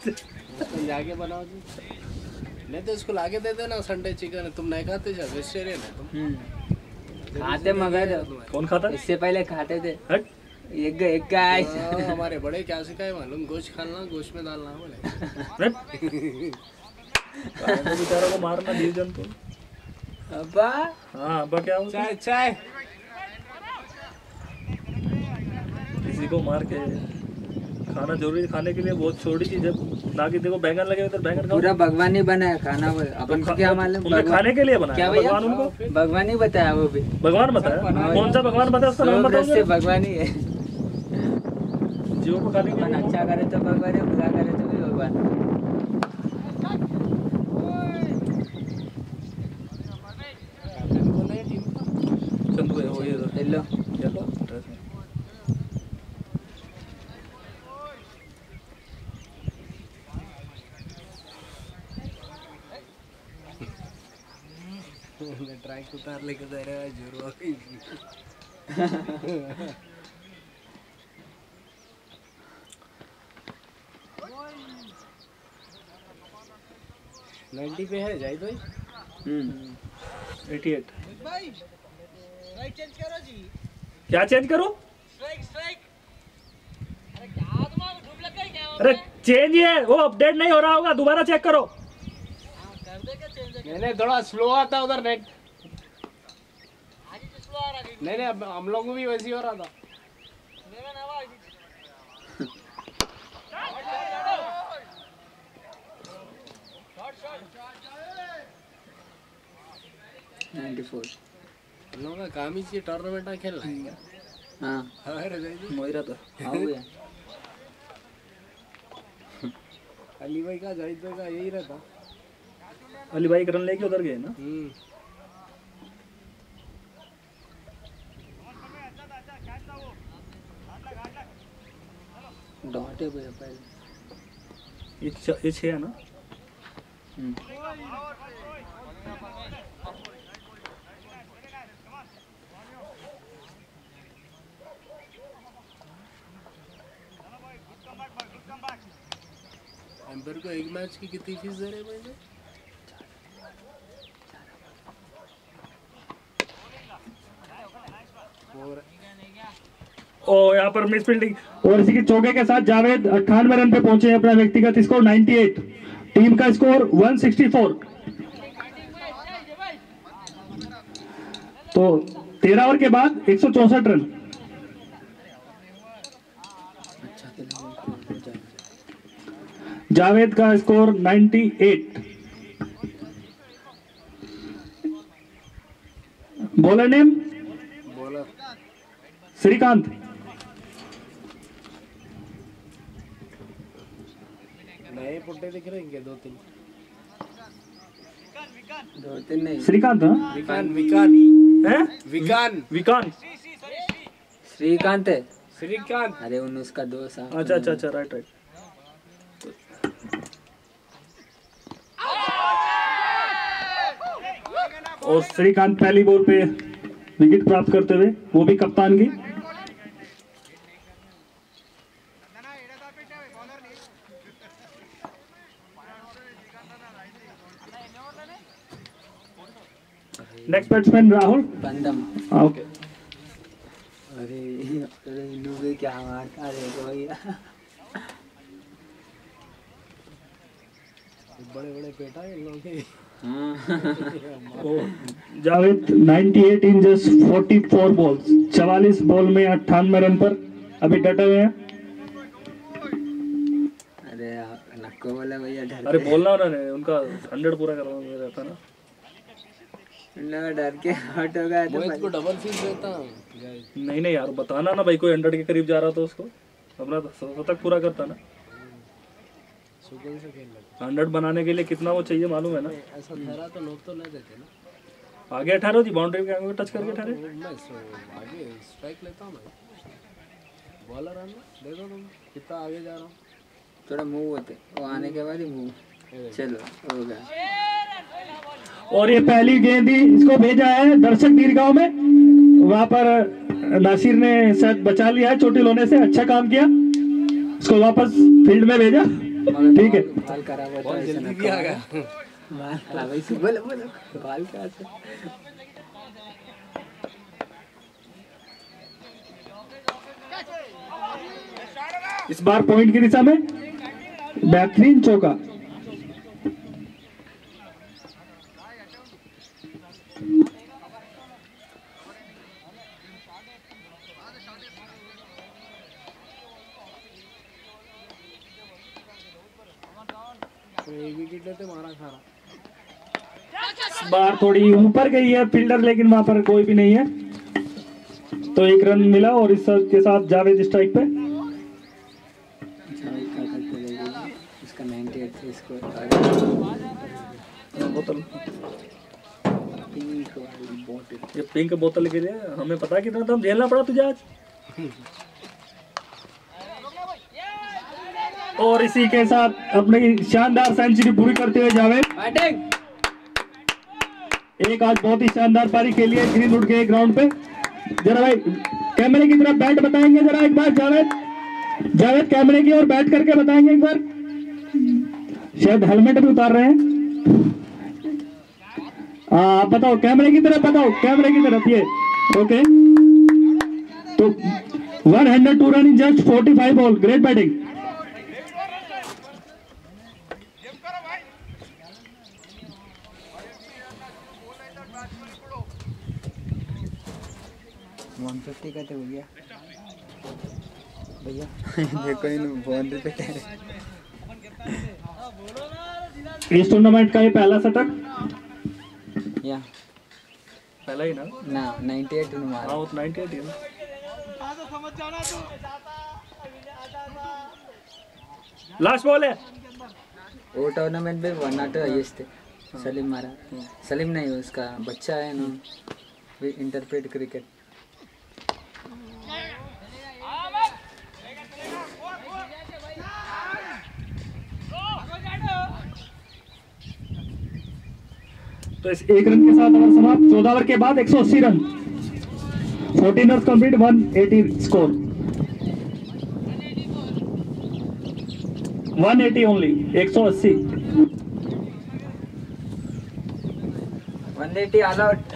तुम जाके बनाओ जी, नहीं तो इसको लाके दे देना संडे चिकन। तुम नहीं खाते क्या? वेजिटेरियन है तुम?
खाते मगर
कौन खाता है?
इससे पहले खाते थे।
हट।
एक गाय
हमारे बड़े क्या सिखाए मालूम? गोश्त खाना, गोश्त में डालना बोले।
हट। बेचारा को मारना जीव जंतु।
अब्बा
हाँ अब्बा क्या होता है?
चाय
किसी को मार के खाना जरूरी है, खाने के लिए बहुत छोटी चीज है ना। कि देखो बैंगन लगे हुए तो बैंगन खाओ।
पूरा भगवान ही बनाया खाना वो। अपन को क्या मालूम?
उन्हें खाने के लिए बनाया
क्या भैया?
भगवान उनको
भगवान ही बताया वो भी।
भगवान बताया? कौन सा भगवान बताया? उसका नाम
से
बताओ।
भगवान ही है।
जीवों को खाने के
अपन
लिए
अच्छा करे तो भगवान है, बुरा करे तो भी भगवान।
चंदू है वो, ये
हेलो
चलो।
ट्रैक उतार लेके दे रहा है जुर्मा की। नाइन्टी पे है जाहिद भाई।
88। क्या चेंज करो? अरे चेंज ही है वो, अपडेट नहीं हो रहा होगा, दोबारा चेक करो।
नहीं थोड़ा स्लो आता उधर नेट। नहीं अब हम लोग को भी वैसे ही हो रहा था। हम लोगों का काम ही चाहिए टूर्नामेंट में खेलना है।
हाँ
अरे जाहिद
मोइरा तो आओ गया।
अली भाई का जाहिद भाई का यही रहता।
अली भाई रन लेके उधर गए ना।
डॉट है भैया पहले।
ये 6 है ना।
एम्पायर को एक मैच की कितनी फीस दे रहे हैं भाई?
और यहाँ पर मिस फील्डिंग और इसी के चौके के साथ जावेद 98 रन पे पहुंचे अपना व्यक्तिगत स्कोर 98, टीम का स्कोर 164। तो 13 ओवर के बाद 164 रन। जावेद का score 98। Bowler name
bowler
Srikanth.
नए पुट्टे दिख रहे हैं 2-3
2-3 नहीं,
श्रीकांत, हाँ
विकान
हैं?
विकान
विकान।
श्रीकांत है।
श्रीकांत
अरे उन उसका दोस्त है।
अच्छा अच्छा अच्छा, राइट राइट। और श्रीकांत पहली बॉल पे विकेट प्राप्त करते हुए, वो भी कप्तान की। नेक्स्ट बैट्समैन राहुल
बंदम।
ओके।
अरे इन्हों पे क्या मारता देखो भैया।
बड़े बड़े पेटा है इन लोगों के।
Javed 98 in just 44 balls, 44 ball में 98 रन पर अभी डटे हुए हैं।
अरे नक्को बोला भैया डर
अरे बोलना उन्होंने, उनका 100 पूरा करवाना रहता ना।
उन लोग डर के आउट हो गए तो
मोहित को डबल फीस देता हूँ
नहीं नहीं यार, बताना ना भाई, कोई 100 के करीब जा रहा था उसको अपना शतक पूरा करता ना।
सुकून से खेल लगा।
100 बनाने के लिए कितना वो चाहिए मालूम है ना।
ऐसा ठहरा तो नोक तो नहीं देते ना।
आगे 18 थी, बाउंड्री के आगे टच करके 18।
मैं आगे स्ट्राइक लेता हूँ मैं। बॉलर आना दे दो तुम, कितना आगे जा रहा हूँ।
थोड़ा मूव होते, वो आने के बाद ही मूव। चलो हो गया।
और ये पहली गेंद ही इसको भेजा है दर्शक दीर्घाव में, वहां पर नासिर ने शायद बचा लिया है चोटिल होने से, अच्छा काम किया। इसको वापस फील्ड में भेजा, ठीक है।
बाल करा हुआ था,
बहुत
ऐसे
जल्दी
नक्को
भी आ गया।
बाल करा भाई से बोलो बोलो बाल कहाँ से।
इस बार पॉइंट की दिशा में बेहतरीन चौका।
एक विकेट लेते मारा खारा।
इस बार थोड़ी ऊपर गई है फील्डर, लेकिन वहां पर कोई भी नहीं है, तो 1 रन मिला। और इस के साथ जावेद स्ट्राइक पे।
जावेद क्या करते रहेगी, उसका 98 थे स्कोर।
बोतल,
पिंक वाली बोतल।
ये पिंक बोतल के लिए हमें पता कितना दम झेलना पड़ा तुझे आज। और इसी के साथ अपनी शानदार सेंचुरी पूरी करते हुए जावेद एक आज बहुत ही शानदार पारी खेली है ग्रीनवुड के ग्राउंड पे। जरा भाई कैमरे की तरफ बैट बताएंगे जरा एक बार, जावेद कैमरे की ओर बैट करके बताएंगे एक बार। शायद हेलमेट भी उतार रहे हैं। आप बताओ कैमरे की तरफ, बताओ कैमरे की तरफ। ये ओके, तो 102 run in just 45 ball, great batting.
का तो हो गया भैया। देखो इन बाउंड्री पे टहरे।
इस टूर्नामेंट का ये पहला शतक,
या
पहला ही ना
98 ने मारा।
हाँ वो 98 है ना। लास्ट बॉल है
वो टूर्नामेंट में 102 हाईएस्ट थे। सलीम मारा, सलीम नहीं उसका बच्चा है ना, इंटरप्रेट क्रिकेट।
तो इस 1 रन के साथ ओवर समाप्त। 14 ओवर के बाद 180 run, 14 overs complete, 180 score, 180 only, 180।
180 all out.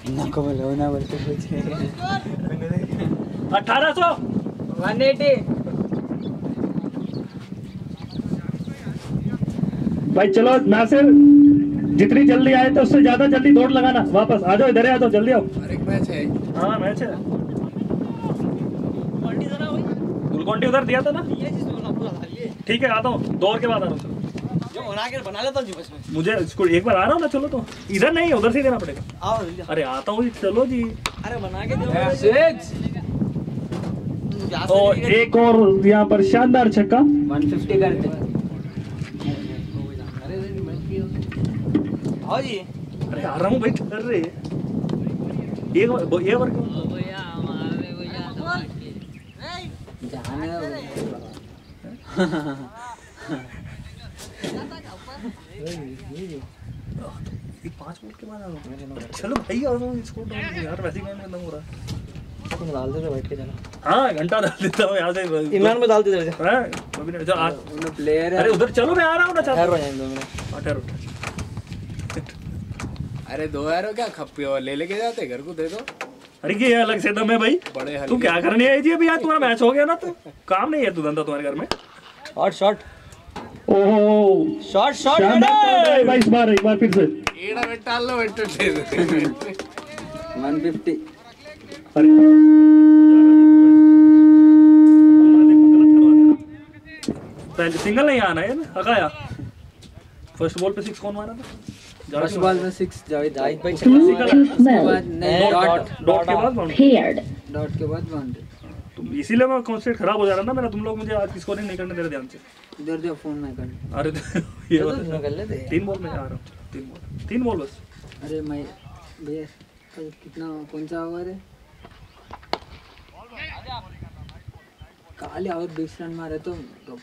ना को बोलो ना बोलते कुछ
1800
180
भाई चलो नासिर, जितनी जल्दी आए तो उससे ज्यादा जल्दी दौड़ लगाना। वापस आ जाओ, इधर आ जाओ, जल्दी आओ।
और एक मैच है।
हाँ मैच है। गुलकोंडी उधर दिया था ना। ठीक है आता हूँ, 2 ओवर के बाद आ रहा हूँ।
बना लेता हूँ बस में।
मुझे इसको एक बार आ रहा हूँ ना, चलो तो इधर नहीं उधर से देना पड़ेगा।
आओ
अरे आता हूँ, चलो जी।
अरे बना के दो।
और एक और यहाँ पर शानदार छक्का।
150 करते।
आओ जी।
अरे आ रहा हूँ भाई, ठहर रहे। एक बार
जाने
ये 5 मिनट के बाद आ रहा हूँ। चलो भाई आ रहा हूँ, इसको यार वैसे ही काम खत्म हो रहा है।
तुम डाल दे बैठ के जाना।
हाँ घंटा डाल देता हूँ यहाँ से।
इमरान में डाल दे जरा।
हाँ, अभी नहीं, चलो,
उन्हें प्लेयर है।
अरे उधर चलो, मैं आ रहा हूँ ना।
ठहर हो जाएंगे 2 मिनट।
ठहरो।
अरे 2000 क्या खप्पी और ले लेके जाते घर को दे दो।
अरे ये अलग से दम है भाई।
बड़े
तू क्या करने आई थी अभी यार? तुम्हारा मैच हो गया ना, तो काम नहीं है तू धंधा तुम्हारे घर में।
शॉट
ओहो
शॉट
शानदार है भाई, एक बार फिर से।
एड़ा में डाल लो बेटो।
150।
अरे पहले सिंगल नहीं आना है ना, हकाया। फर्स्ट बॉल पे 6 कौन मारा था?
फर्स्ट बॉल में 6 जावेद भाई।
Blue to
उसके
smell.
बाद नहीं डॉट
डॉट के बाद बाउंड्री।
Paired.
डॉट के बाद बाउंड्री।
तो इसीलिए मैं कॉन्सेंट्रेट खराब हो जा रहा ना मेरा। तुम लोग मुझे आज स्कोरिंग नहीं करने दे रहे ध्यान से।
इधर जो फोन में कर।
अरे ये
कर लेते।
3 बॉल में आ रहा हूँ। 3 बॉल बस।
अरे मैं भैया कितना कौन सा ओवर है? काले और 20 रन मारे तो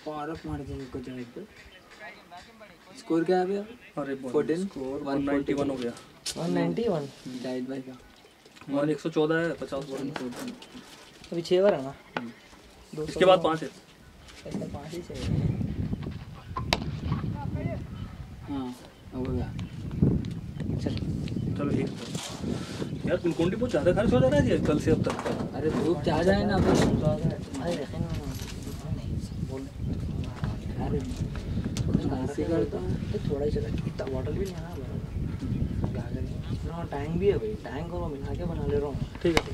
पारक मार देंगे को जावेद पे। स्कोर क्या है भैया?
अरे
14
स्कोर 191 हो गया।
191
जावेद भाई का
114 है 50 बॉल में।
अभी 6 ओवर है ना।
इसके बाद 5 है।
ऐसा 5 ही चाहिए।
हाँ हो गया।
चलो एक यार गुलकोंडी बहुत ज्यादा खर्च हो जा रहा है जी कल से अब तक।
अरे धूप ज्यादा है ना अभी।
अरे देखें ना बोल।
अरे ऐसे करता हूँ।
तो थोड़ा ही चला, इतना वाटर भी नहीं आना ना। टैंक भी है भाई, टैंक और मिला के बना ले रहा हूँ।
ठीक है।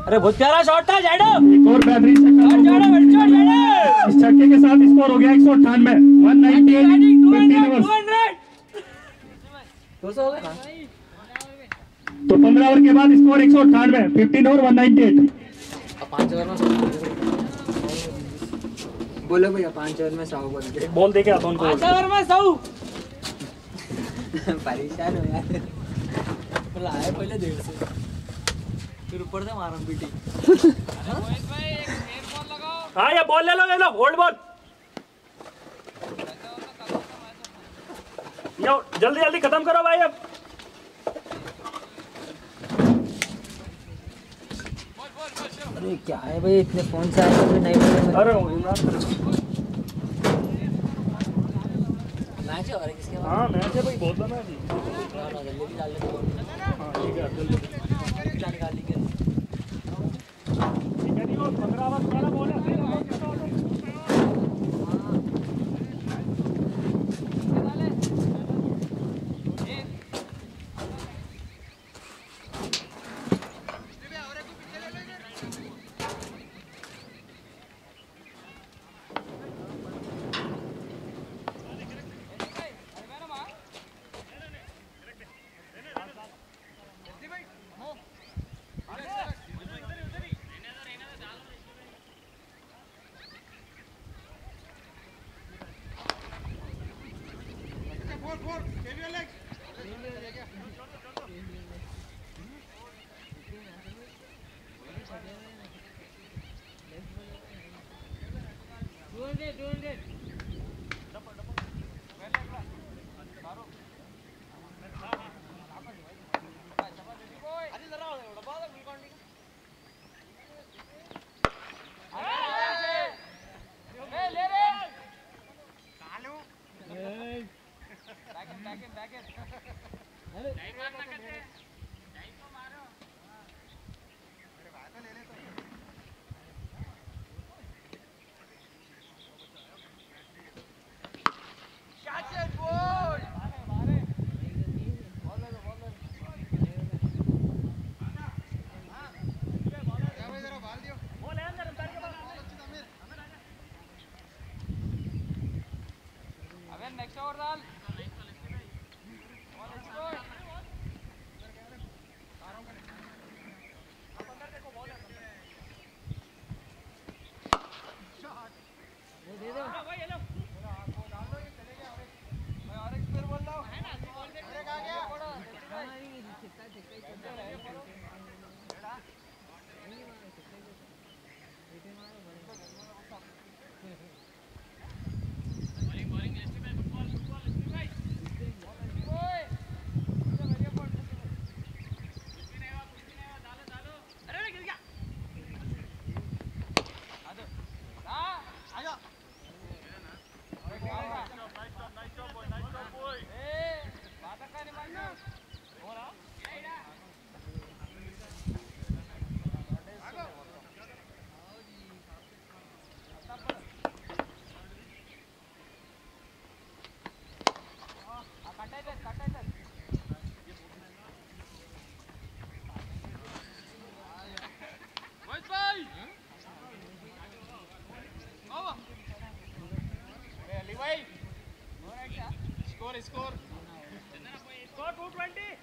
अरे बहुत प्यारा शॉट था जैडो।
एक और बेहतरीन छक्का। इस छक्के के साथ स्कोर हो गया 198 198 15 ओवर्स।
200 हो गया ना।
तो 15 ओवर के बाद स्कोर 198 15 ओवर 198।
अब 5 ओवर में
बोलो भैया 5 ओवर में 100 बोल के।
एक बॉल देके आता हूँ उनको।
5 ओवर में 100
परेशान हो यार।
लाए पहले 150 फिर ऊपर से मारम पीटी।
हाँ ये बॉल ले लो होल्ड बॉल। यो जल्दी जल्दी खत्म करो भाई अब।
अरे क्या है भाई इतने फोन से आए तो भी नहीं बोले।
अरे
मैच है और किसके बाद?
हाँ मैच है भाई, बहुत लंबा है जी।
जल्दी डाल लेते हैं।
हाँ ठीक है जल्दी।
निकाल ली
15 ओवर 12 बॉल है।
Score.
Score 220.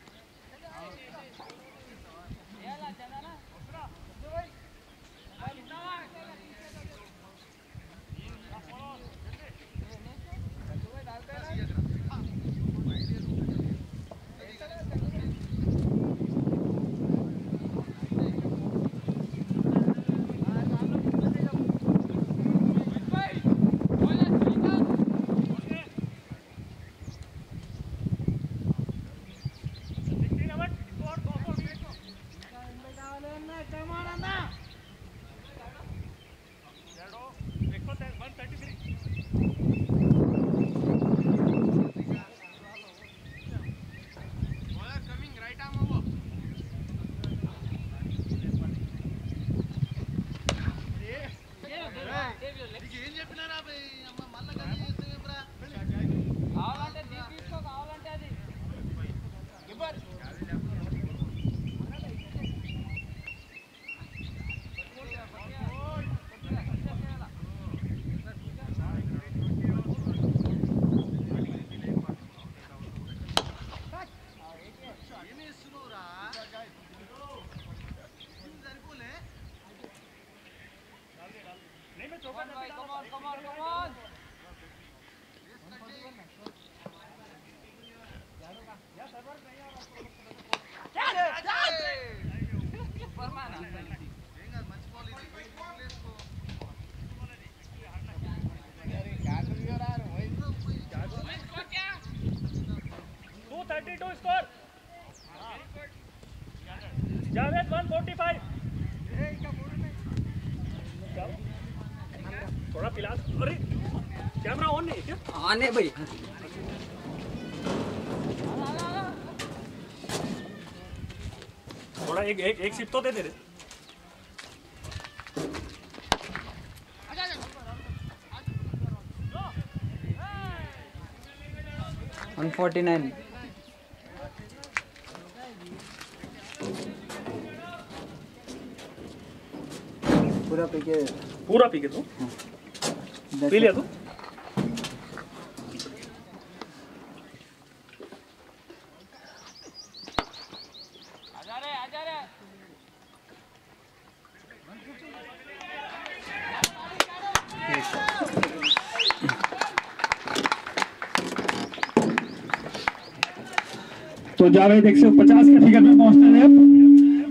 जावेद 145 थोड़ा पिला। अरे कैमरा ऑन नहीं है क्या?
ऑन है भाई।
थोड़ा एक सिप तो दे दे रे।
वन 49
पूरा पी के तो पी लिया तू? तो जावेद 150 के फिगर में पहुंचते हैं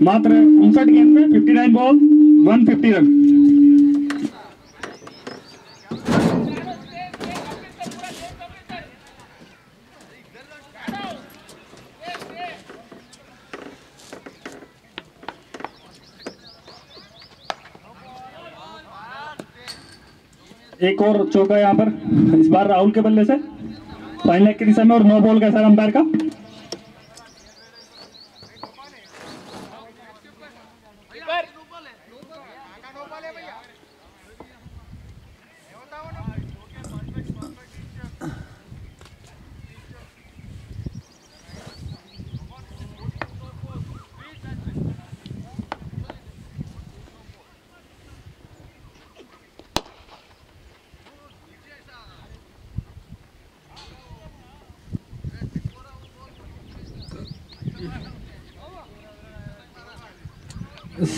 मात्र 59 गेंद में 59 बॉल 150 रन। एक और चौका यहाँ पर, इस बार राहुल के बल्ले से। फाइनल लेग की दिशा में और नो बॉल का इशारा अंपायर का।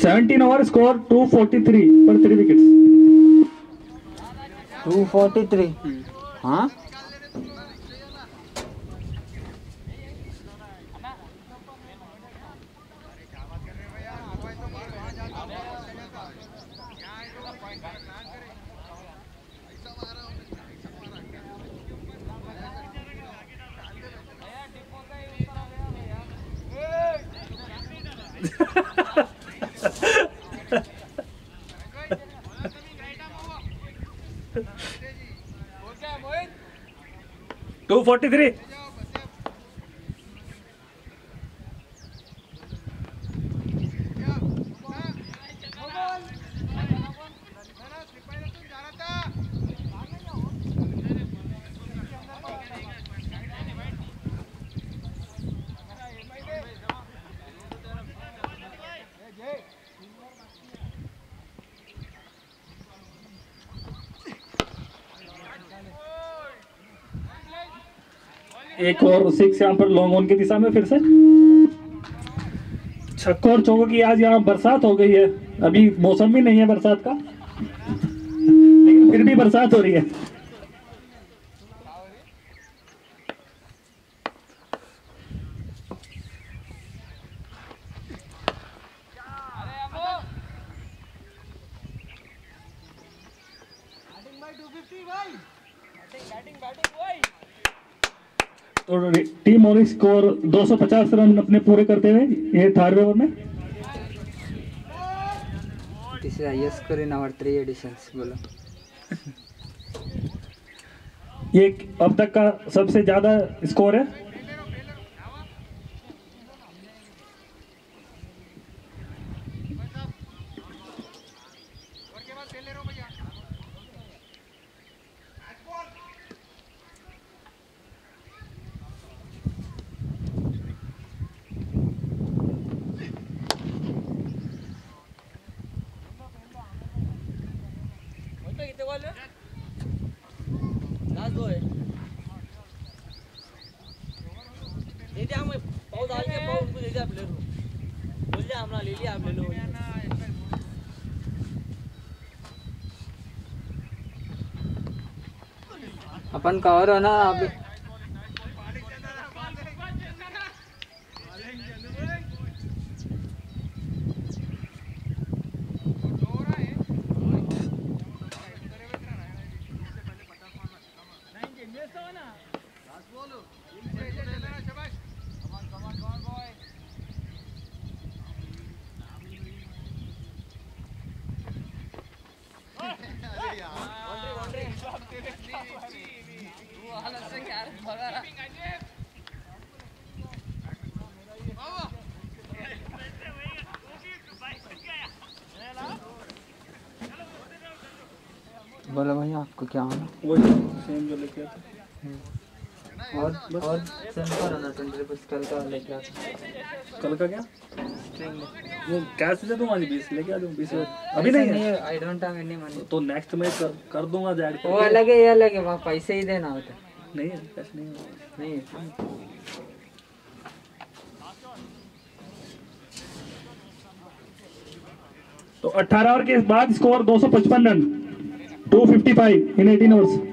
सेवेंटीन ओवर स्कोर 243 पर 3 विकेट्स।
243 हाँ
टू 43। एक और 6 यहाँ पर लॉन्ग ऑन की दिशा में फिर से छक्कों और चौकों की आज यहाँ बरसात हो गई है। अभी मौसम भी नहीं है बरसात का, लेकिन फिर भी बरसात हो रही है। तो टीम और स्कोर 250 रन अपने पूरे करते हुए ये 3rd ओवर में।
This is the highest score in our 3 editions बोलो।
ये अब तक का सबसे ज्यादा स्कोर है।
अपन कवर हो ना अभी। बोलो भैया आपको क्या होना?
वही सेम जो लेके आते।
और सेंटर होना 20 कल का लेके आते।
कल का क्या? वो कैश दे दूंगा 20 लेके आ दूं 20 अभी नहीं है।
I don't have any money.
तो नेक्स्ट में कर दूंगा ऐड।
वो अलग है, ये अलग है, वहाँ पैसे ही देना होता है।
नहीं है, कैश नहीं है।
नहीं है।
तो 18 ओवर के बाद स्कोर 255 रन 255 इन 18 ओवर्स।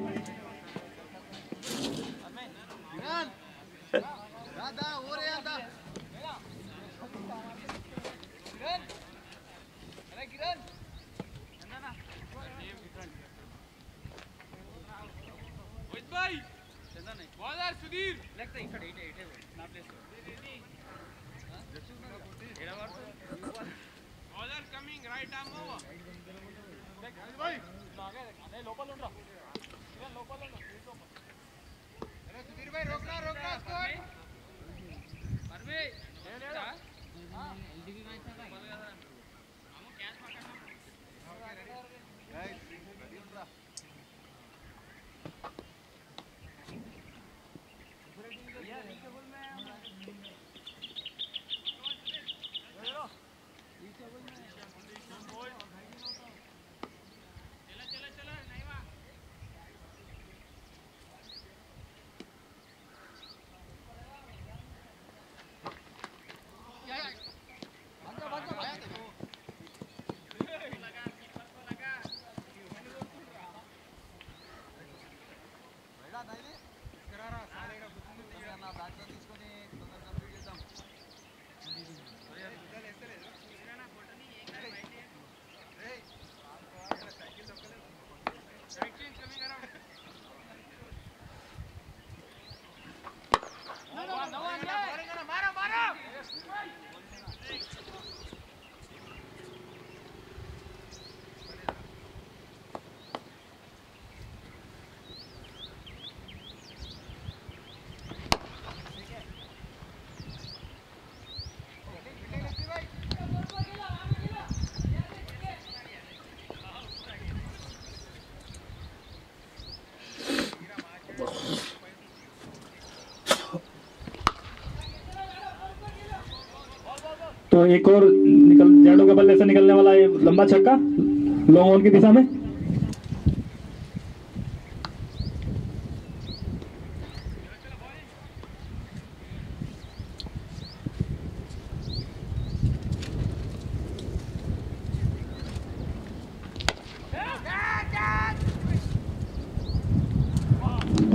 तो एक और जैडो के बल्ले से निकलने वाला ये लंबा छक्का लॉन्ग ऑन की दिशा में।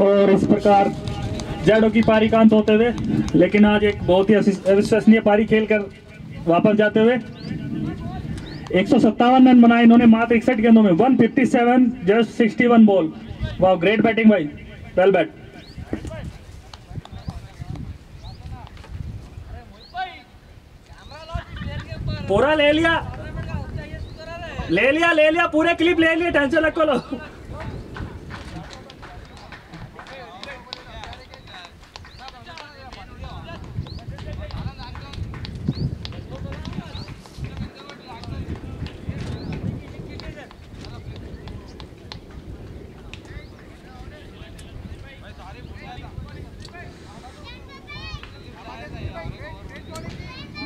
और इस प्रकार जैडो की पारी का अंत होते हुए, लेकिन आज एक बहुत ही अविश्वसनीय पारी खेलकर वापस जाते हुए 157 रन बनाए इन्होंने मात्र 61 गेंदों में, 157 जस्ट 61 बॉल। वाह, ग्रेट बैटिंग भाई, वेल बैट। पूरा ले लिया पूरे क्लिप ले लिए, टेंशन रखो लो।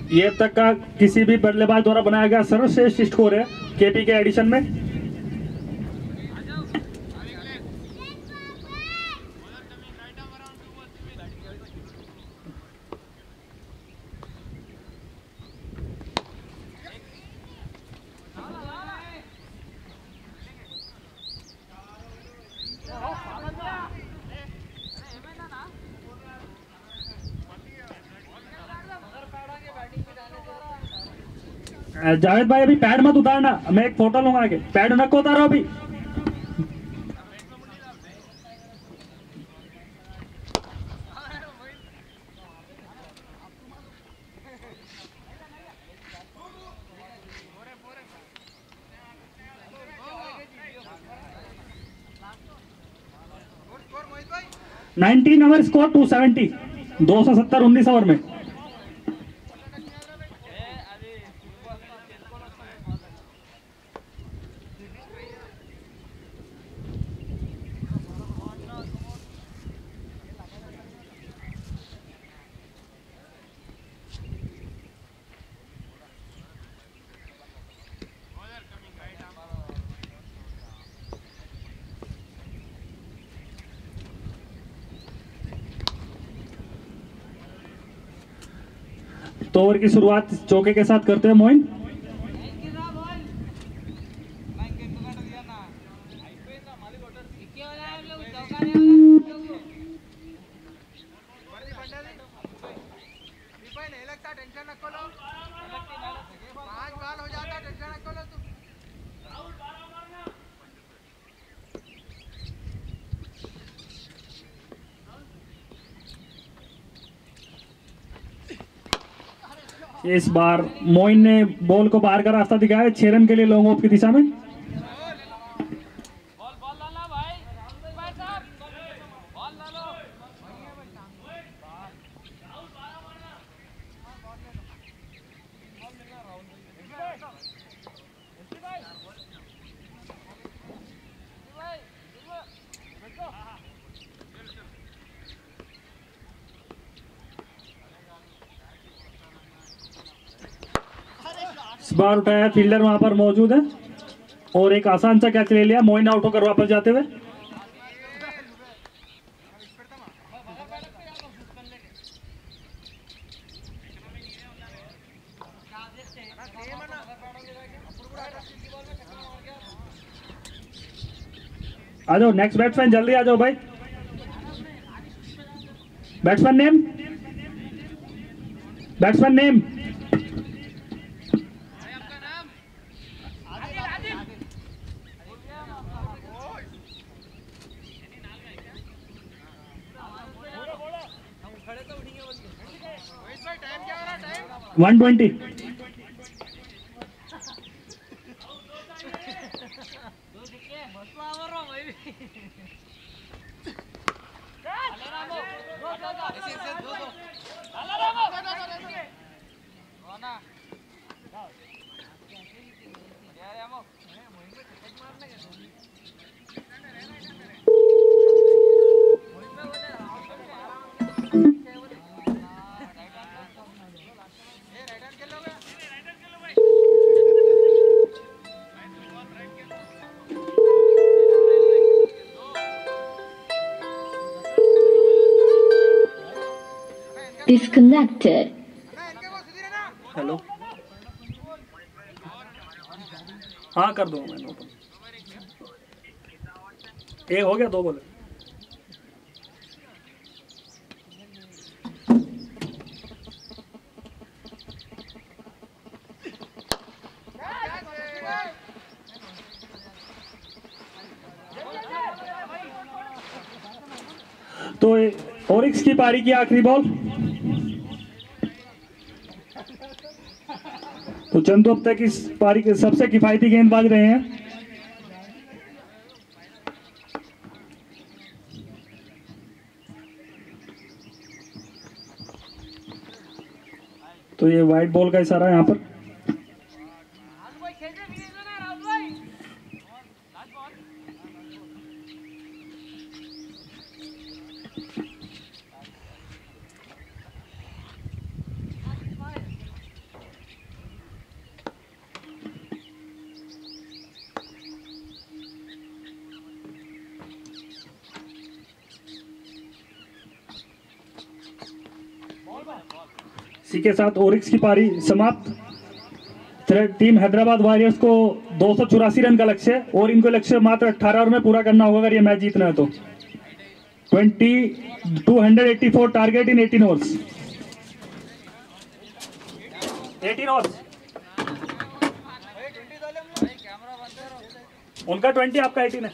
ये अब तक का किसी भी बल्लेबाज द्वारा बनाया गया सर्वश्रेष्ठ स्कोर है केपी के एडिशन में। जावेद भाई अभी पैड मत उतारना, मैं एक फोटो लूंगा आगे, पैड न को उतारो अभी। नाइनटीन ओवर स्कोर 270, 270 19 ओवर में। तो ओवर की शुरुआत चौके के साथ करते हैं मोइन। इस बार मोइन ने बॉल को बाहर का रास्ता दिखाया 6 रन के लिए लॉन्ग ऑफ की दिशा में। इस बार उठाया, फील्डर वहां पर मौजूद है और एक आसान सा कैच ले लिया, मोइन आउट होकर वापस जाते हुए। आ जाओ नेक्स्ट बैट्समैन, जल्दी आ जाओ भाई। Batsman name, batsman name. One 120।
Disconnected.
Hello, हाँ कर दूंगा मैं नोट। एक हो गया, 2 बोले। तो ओरिक्स की पारी की आखिरी बॉल। तो चंदू अब तक इस पारी के सबसे किफायती गेंदबाज रहे हैं। तो ये वाइट बॉल का इशारा है यहाँ पर। इसी के साथ ओरिक्स की पारी समाप्त। टीम हैदराबाद वॉरियर्स को 284 रन का लक्ष्य और इनको लक्ष्य मात्र 18 ओवर में पूरा करना होगा अगर ये मैच जीतना है तो। 284 टारगेट इन 18 ओवर्स। 18 ओवर्स उनका 20, आपका 18 है।